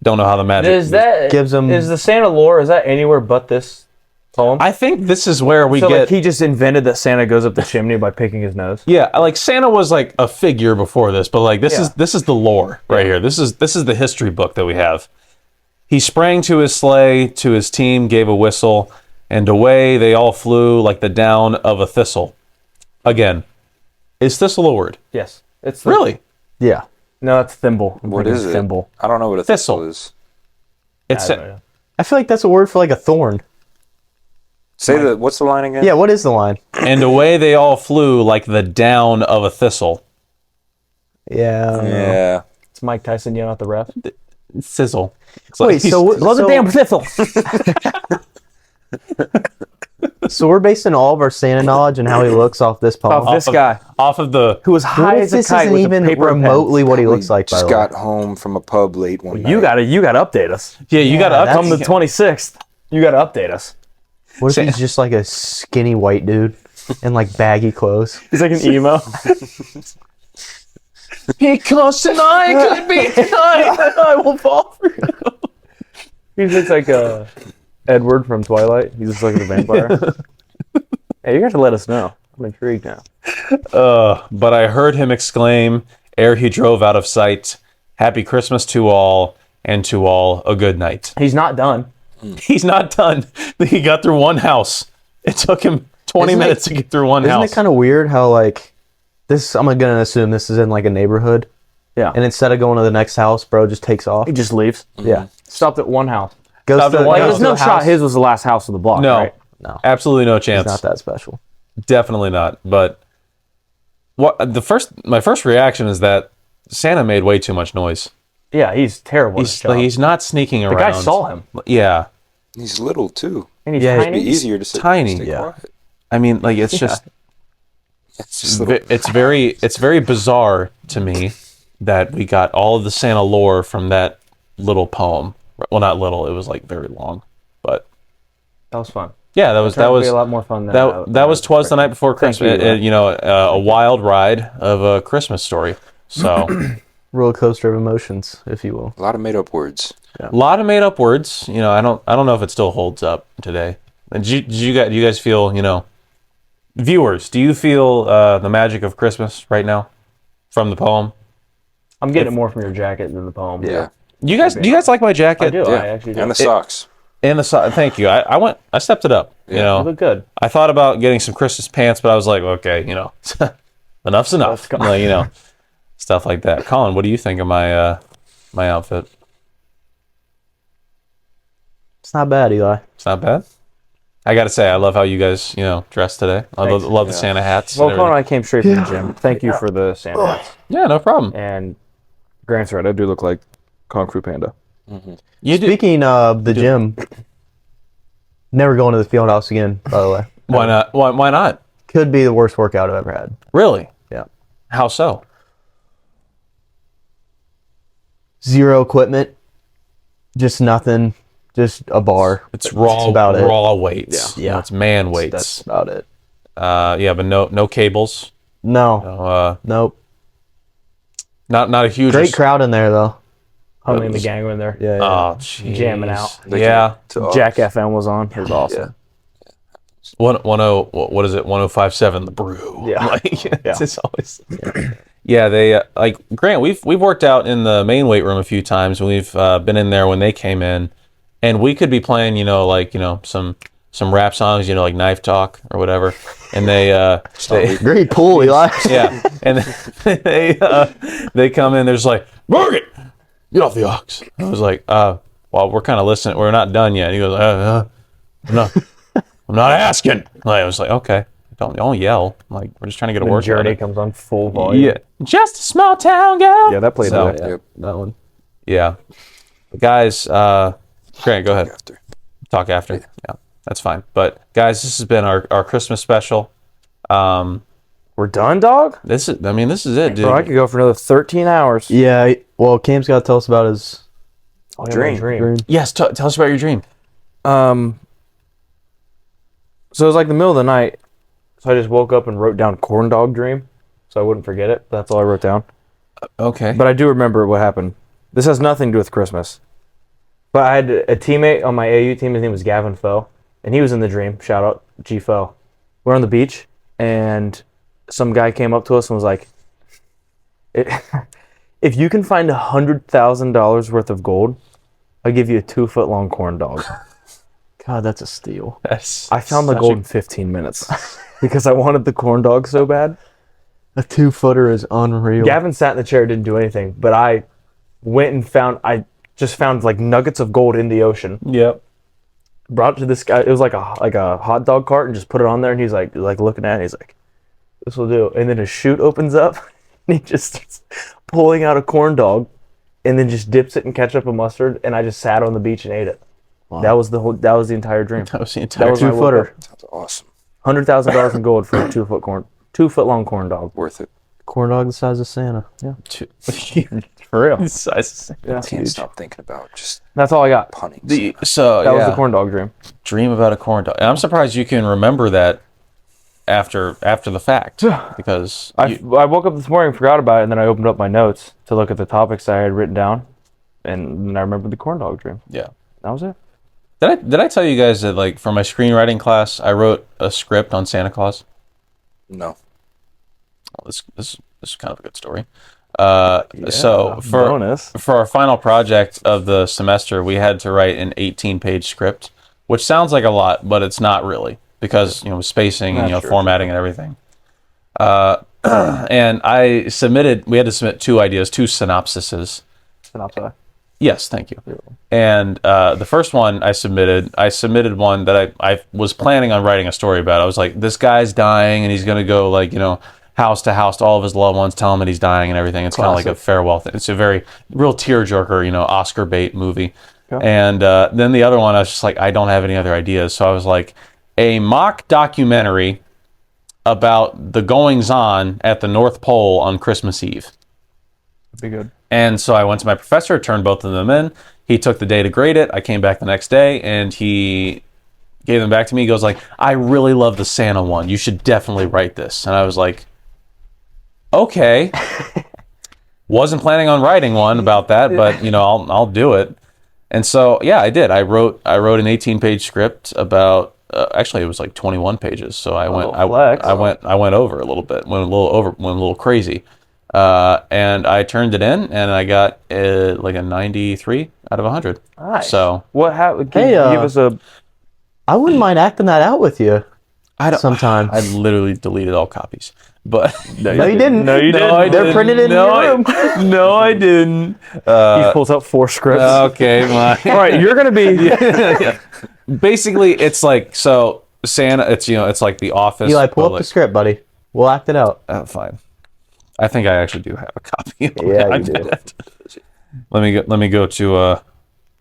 don't know how the magic Is that Gives him- is the Santa lore? Is that anywhere but this poem? I think this is where we so get. like he just invented that Santa goes up the chimney by picking his nose. Yeah, like Santa was like a figure before this, but like this is the lore right here. This is the history book that we have. He sprang to his sleigh, to his team, gave a whistle, and away they all flew like the down of a thistle. Again, is thistle a word? Yes, it's Really? Yeah. No, it's thimble. I'm What thinking is it? Thimble. I don't know what a Thistle. thistle is. It's I don't know. I feel like that's a word for like a thorn. Say what's the line again? Yeah, what is the line? and away they all flew like the down of a thistle. Yeah. I don't know. Yeah. It's Mike Tyson yelling at the ref. Sizzle. It's Wait, he's- so Love the damn thistle. so we're basing all of our Santa knowledge and how he looks off this poem. Off this guy off of the who was What high if as a this kite isn't with even a paper and pen? remotely what he looks like? By Just the way? got home from a pub late one night. You gotta update us. yeah, you got that's- to Come the 26th. You gotta update us. What if he's just like a skinny white dude in like baggy clothes? He's like an emo. because tonight could be tonight. I will fall for you. He looks like Edward from Twilight. He's just like a vampire. Hey, you got to let us know. I'm intrigued now. But I heard him exclaim ere he drove out of sight, "Happy Christmas to all, and to all a good night." He's not done. He's not done. He got through one house. It took him 20 Isn't it- minutes to get through one Isn't house. it kind of weird how like this? I'm gonna assume this is in like a neighborhood, Yeah. and instead of going to the next house, bro just takes off. He just leaves. Yeah, Stopped at one house. goes Stopped to at one Like, house. there's no the shot house. his was the last house of the block, no, right? No, absolutely no chance. it's not that special. Definitely not. But my first reaction is that Santa made way too much noise. Yeah, he's terrible. at his job. He's not sneaking the around. guy saw him. Yeah. He's little too. And he's Yeah, It'd tiny. be easier to sit Tiny, stay yeah. quiet. I mean, like it's just It's just little. it's very bizarre to me that we got all of the Santa lore from that little poem. Well, not little. It was like very long, but That was fun. yeah, that was Turned out to be a lot more fun than that was Twas the Night Before Christmas. you. A wild ride of a Christmas story. So Roller coaster of emotions, if you will. A lot of made up words. a lot of made up words. I don't know if it still holds up today. And do you guys feel viewers? Do you feel the magic of Christmas right now from the poem? I'm getting it more from your jacket than the poem. Yeah. Do you guys like my jacket? I do. Yeah. I actually do. And the socks. And thank you. I stepped it up. Yeah. You You look know, good. I thought about getting some Christmas pants, but I was like, okay, enough's enough. go. Like, stuff like that. Colin, what do you think of my my outfit? It's not bad, Eli. It's not bad. I gotta say, I love how you guys dress today. I love, Thanks. love the Yeah. Santa hats. Well, and Colin and everything. I came straight from the gym. Thank you for the sandwiches. Yeah, no problem. And Grant's right. I do look like Kung Fu Panda. You do. Speaking of the gym, never going to the field house again, by the way. Why not? Why not? Could be the worst workout I've ever had. Really? Yeah. How so? Zero equipment, just nothing, just a bar. It's raw, That's about it. raw weights. Yeah. It's man weights. That's about it. Yeah, but no cables. No, nope. Not a huge. Great crowd in there though. Huntley and the gang were in there. Yeah. Oh, jeez. Jamming out. Yeah. Jack FM was on. It was awesome. What is it? 105.7 The Brew. Yeah. Like, it's always. Yeah, they like Grant. We've worked out in the main weight room a few times. We've been in there when they came in, and we could be playing, some rap songs, like Knife Talk or whatever, and they Great pool, Eli. yeah, and they come in. There's like, Morgan, get off the ox. I was like, well, we're kind of listening. We're not done yet. He goes, no. I'm not asking. Like, I was like, okay, don't yell. Like, we're just trying to get a When word. Journey comes on full volume. Yeah, just a small town girl. Yeah, that played So, out. Yep. That one. Yeah, guys. Grant, go ahead. After. Talk after. Yeah, that's fine. But guys, this has been our Christmas special. We're done, dog? This is it, dude. Bro, I could go for another 13 hours. Yeah. Well, Cam's got to tell us about his Oh, yeah, my Dream. dream. Yes, tell us about your dream. So it was like the middle of the night. So I just woke up and wrote down corn dog dream, so I wouldn't forget it. That's all I wrote down. Okay. But I do remember what happened. This has nothing to do with Christmas. But I had a teammate on my AU team. His name was Gavin Foe, and he was in the dream. Shout out G Foe. We're on the beach, and some guy came up to us and was like, "If you can find $100,000 worth of gold, I'll give you a 2-foot long corn dog." God, that's a steal. That's I found the such gold a- in 15 minutes because I wanted the corn dog so bad. A 2-footer is unreal. Gavin sat in the chair, didn't do anything, but I went and I just found like nuggets of gold in the ocean. Yep. Brought it to this guy. It was like a hot dog cart, and just put it on there. And he's like looking at it. And he's like, "This will do." And then his chute opens up, and he just starts pulling out a corn dog, and then just dips it in ketchup and mustard. And I just sat on the beach and ate it. Wow. That was the entire dream. That was the That entire was my 2-footer. Sounds awesome. $100,000 in gold for a 2-foot long corn dog. Worth it. Corn dog the size of Santa. Yeah. For real. Size. Yeah. Can't stop thinking about just That's all I got. punning. So That was the corn dog dream. dream about a corn dog. And I'm surprised you can remember that after the fact, because I woke up this morning, forgot about it, and then I opened up my notes to look at the topics I had written down, and then I remembered the corn dog dream. yeah. That was it. Did I tell you guys that, like, for my screenwriting class, I wrote a script on Santa Claus? No. This is kind of a good story. So bonus. for our final project of the semester, we had to write an 18-page script, which sounds like a lot, but it's not really, because spacing and Sure. formatting and everything. And we had to submit 2 ideas, 2 synopsises. Synopsis. Yes, thank you. And the first one I submitted one that I was planning on writing a story about. I was like, this guy's dying, and he's going to go, like, house to house to all of his loved ones, tell him that he's dying and everything. It's kind of like a farewell thing. It's a very real tearjerker, Oscar bait movie. Okay. And then the other one, I was just like, I don't have any other ideas. So I was like, a mock documentary about the goings-on at the North Pole on Christmas Eve. Be good. And so I went to my professor, turned both of them in. He took the day to grade it. I came back the next day, and he gave them back to me. He goes like, I really love the Santa one. You should definitely write this. And I was like, okay. Wasn't planning on writing one about that, but I'll do it. And so yeah, I did. I wrote an 18-page script about. Actually, it was like 21 pages. So I went over a little bit. Went a little crazy. And I turned it in, and I got like a 93 out of 100. Nice. So What happened? Hey, Give us a. I wouldn't mind acting that out with you sometime. I literally deleted all copies, but No, you didn't. No, you didn't. I They're didn't. printed in No, your room. No, I didn't. He pulls out 4 scripts. Okay, my. All right, you're gonna be. Basically, it's like Santa. It's like The Office. Eli, pull but up the like- script, buddy. We'll act it out. Fine. I think I actually do have a copy. Yeah, I you do. did. Let me go to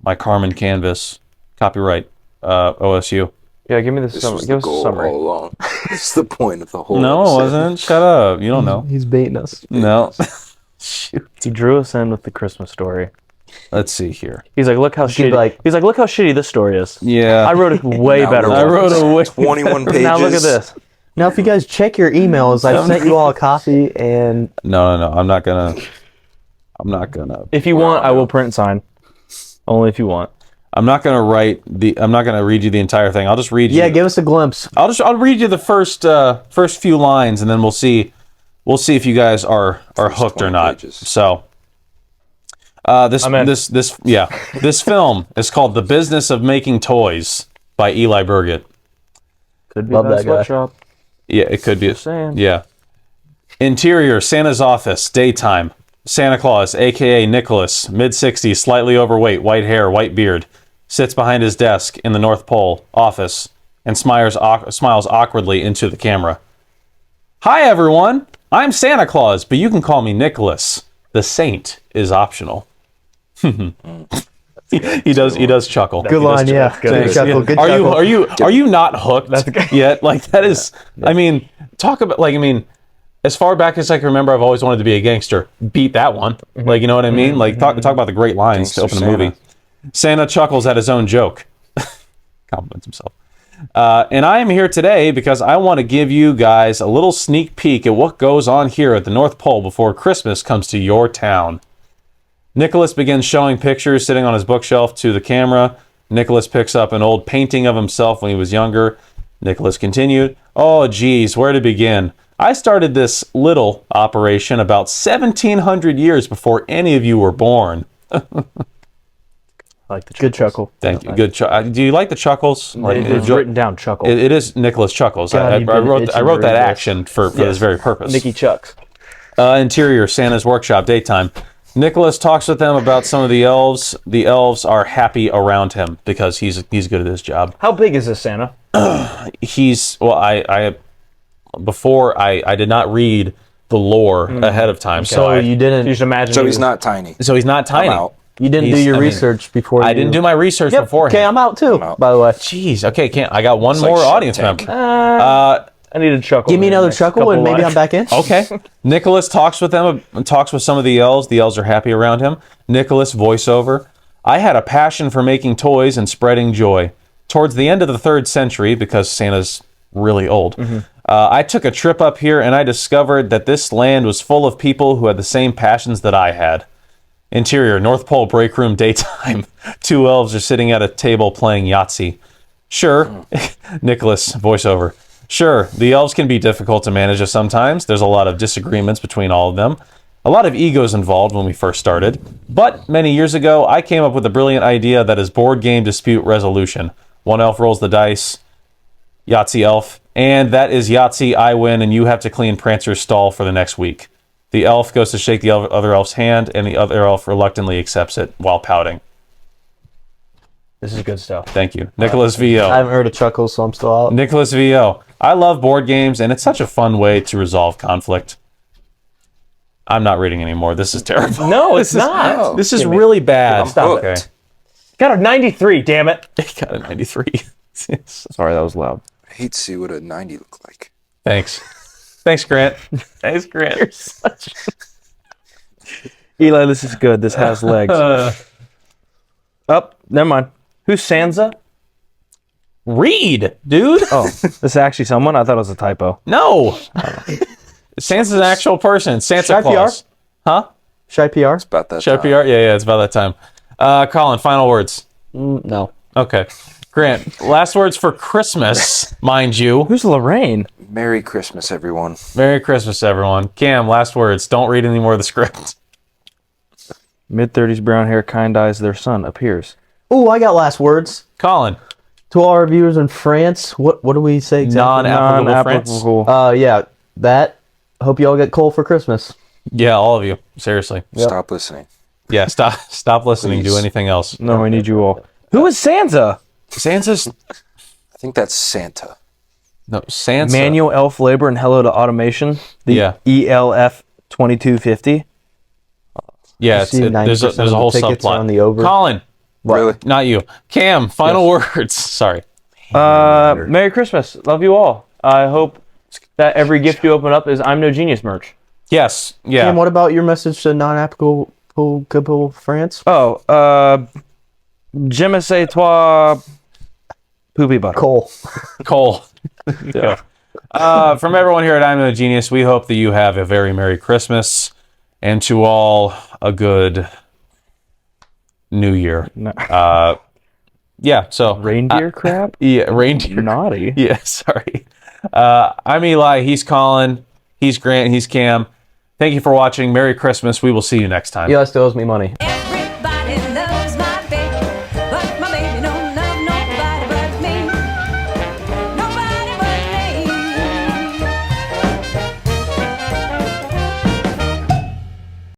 my Carmen canvas. Copyright OSU. Yeah, give me the This summary. was Give the us a goal summary. all along. It's the point of the whole No, it episode. wasn't. Shut up. You don't know. He's baiting us. No. Shoot. He drew us in with the Christmas story. Let's see here. He's like, look how He'd be shitty. like- He's like, look how shitty this story is. Yeah. I wrote a way Now better look. I one. wrote a way. 21 pages. Now look at this. Now, if you guys check your emails, I've sent you all a copy, and No. I'm not gonna. If you want, I will print and sign. Only if you want. I'm not gonna read you the entire thing. I'll just read you. yeah, give us a glimpse. I'll read you the first few lines, and then we'll see if you guys are hooked or 20 not. pages. So, this I'm in. this film is called The Business of Making Toys by Eli Burgett. Could be Love that that guy. sweatshop. Yeah, it could be. Just saying. Yeah. Interior, Santa's office, daytime. Santa Claus, a.k.a. Nicholas, mid-60s, slightly overweight, white hair, white beard, sits behind his desk in the North Pole office and smiles awkwardly into the camera. Hi, everyone. I'm Santa Claus, but you can call me Nicholas. The saint is optional. He does chuckle. Good line, yeah. Good chuckle. Good Are chuckle. you not hooked yet? Like that is. I mean, talk about as far back as I can remember, I've always wanted to be a gangster. Beat that one. Like, you know what I mean? Like talk about the great lines to open a movie. Santa chuckles at his own joke. Compliments himself. And I am here today because I want to give you guys a little sneak peek at what goes on here at the North Pole before Christmas comes to your town. Nicholas begins showing pictures sitting on his bookshelf to the camera. Nicholas picks up an old painting of himself when he was younger. Nicholas continued, "Oh, geez, where to begin? I started this little operation about 1,700 years before any of you were born." I like the Good chuckle. Thank you. Good. Do you like the chuckles? Like, It's written down, chuckle. It is Nicholas Chuckles. God, I you've been wrote itching that to read this. action for this very purpose. Nicky Chucks. Interior, Santa's workshop, daytime. Nicholas talks with them about some of the elves. The elves are happy around him because he's good at his job. How big is this Santa? I did not read the lore ahead of time, So you You didn't just imagine. So he's not tiny. so he's not tiny. I'm out. do your research before I didn't do my research beforehand. Okay, I'm out too, out. by the way. Jeez. Okay, I got one like more Shark audience Tank. member. I need a chuckle. Give me in the another next chuckle couple and maybe lines. I'm back in. Okay. Nicholas talks with them, talks with some of the elves. The elves are happy around him. Nicholas voiceover. I had a passion for making toys and spreading joy. Towards the end of the 3rd century, because Santa's really old, I took a trip up here and I discovered that this land was full of people who had the same passions that I had. Interior, North Pole break room, daytime. 2 elves are sitting at a table playing Yahtzee. Sure. Nicholas, voiceover. Sure, the elves can be difficult to manage sometimes. There's a lot of disagreements between all of them. A lot of egos involved when we first started. But many years ago, I came up with a brilliant idea that is board game dispute resolution. One elf rolls the dice, Yahtzee elf, and that is Yahtzee, I win, and you have to clean Prancer's stall for the next week. The elf goes to shake the other elf's hand, and the other elf reluctantly accepts it while pouting. This is good stuff. Thank you. Nicholas V.O. I haven't heard a chuckle, so I'm still out. Nicholas V.O. I love board games, and it's such a fun way to resolve conflict. I'm not reading anymore. This is terrible. No, it's not. This is really bad. Stop Okay. it. Got a 93, damn it. Got a 93. Sorry, that was loud. I hate to see what a 90 look like. Thanks. Thanks, Grant. Thanks, Grant. Eli, this is good. This has legs. Never mind. Who's Sansa? Read, dude. Oh, this is actually someone? I thought it was a typo. No. Santa's an actual person. Santa Shy Claus. PR? Huh? Shy PR? About that Show time. PR? Yeah, it's about that time. Colin, final words. No. Okay. Grant, last words for Christmas, mind you. Who's Lorraine? Merry Christmas, everyone. Merry Christmas, everyone. Cam, last words. Don't read any more of the script. Mid-30s brown hair, kind eyes, their son appears. Ooh, I got last words. Colin, To all our viewers in France, what do we say exactly? non-applicable France. Non-applicable. Yeah, that. Hope you all get coal for Christmas. Yeah, all of you. Seriously. Stop listening. Yeah, stop listening. Please. Do anything else. No, we need you all. Who is Sansa? Santa's... I think that's Santa. No, Santa. Manual elf labor and hello to automation. The Yeah. ELF 2250. Yeah, You see there's a 90% of whole the tickets are subplot. on the over. Colin, Really? not you. Cam, final words. Sorry. Merry Christmas. Love you all. I hope that every gift you open up is I'm No Genius merch. Yes. Yeah. Cam, what about your message to non-applicable France? Oh, je me sais toi poopy butter. Coal. Cole. Yeah. From everyone here at I'm a Genius, we hope that you have a very Merry Christmas and to all a good New Year. No. Yeah, so Reindeer crap? yeah, reindeer. Naughty. Yeah, sorry. I'm Eli, he's Colin, he's Grant, he's Cam. Thank you for watching. Merry Christmas. We will see you next time. Eli still owes me money.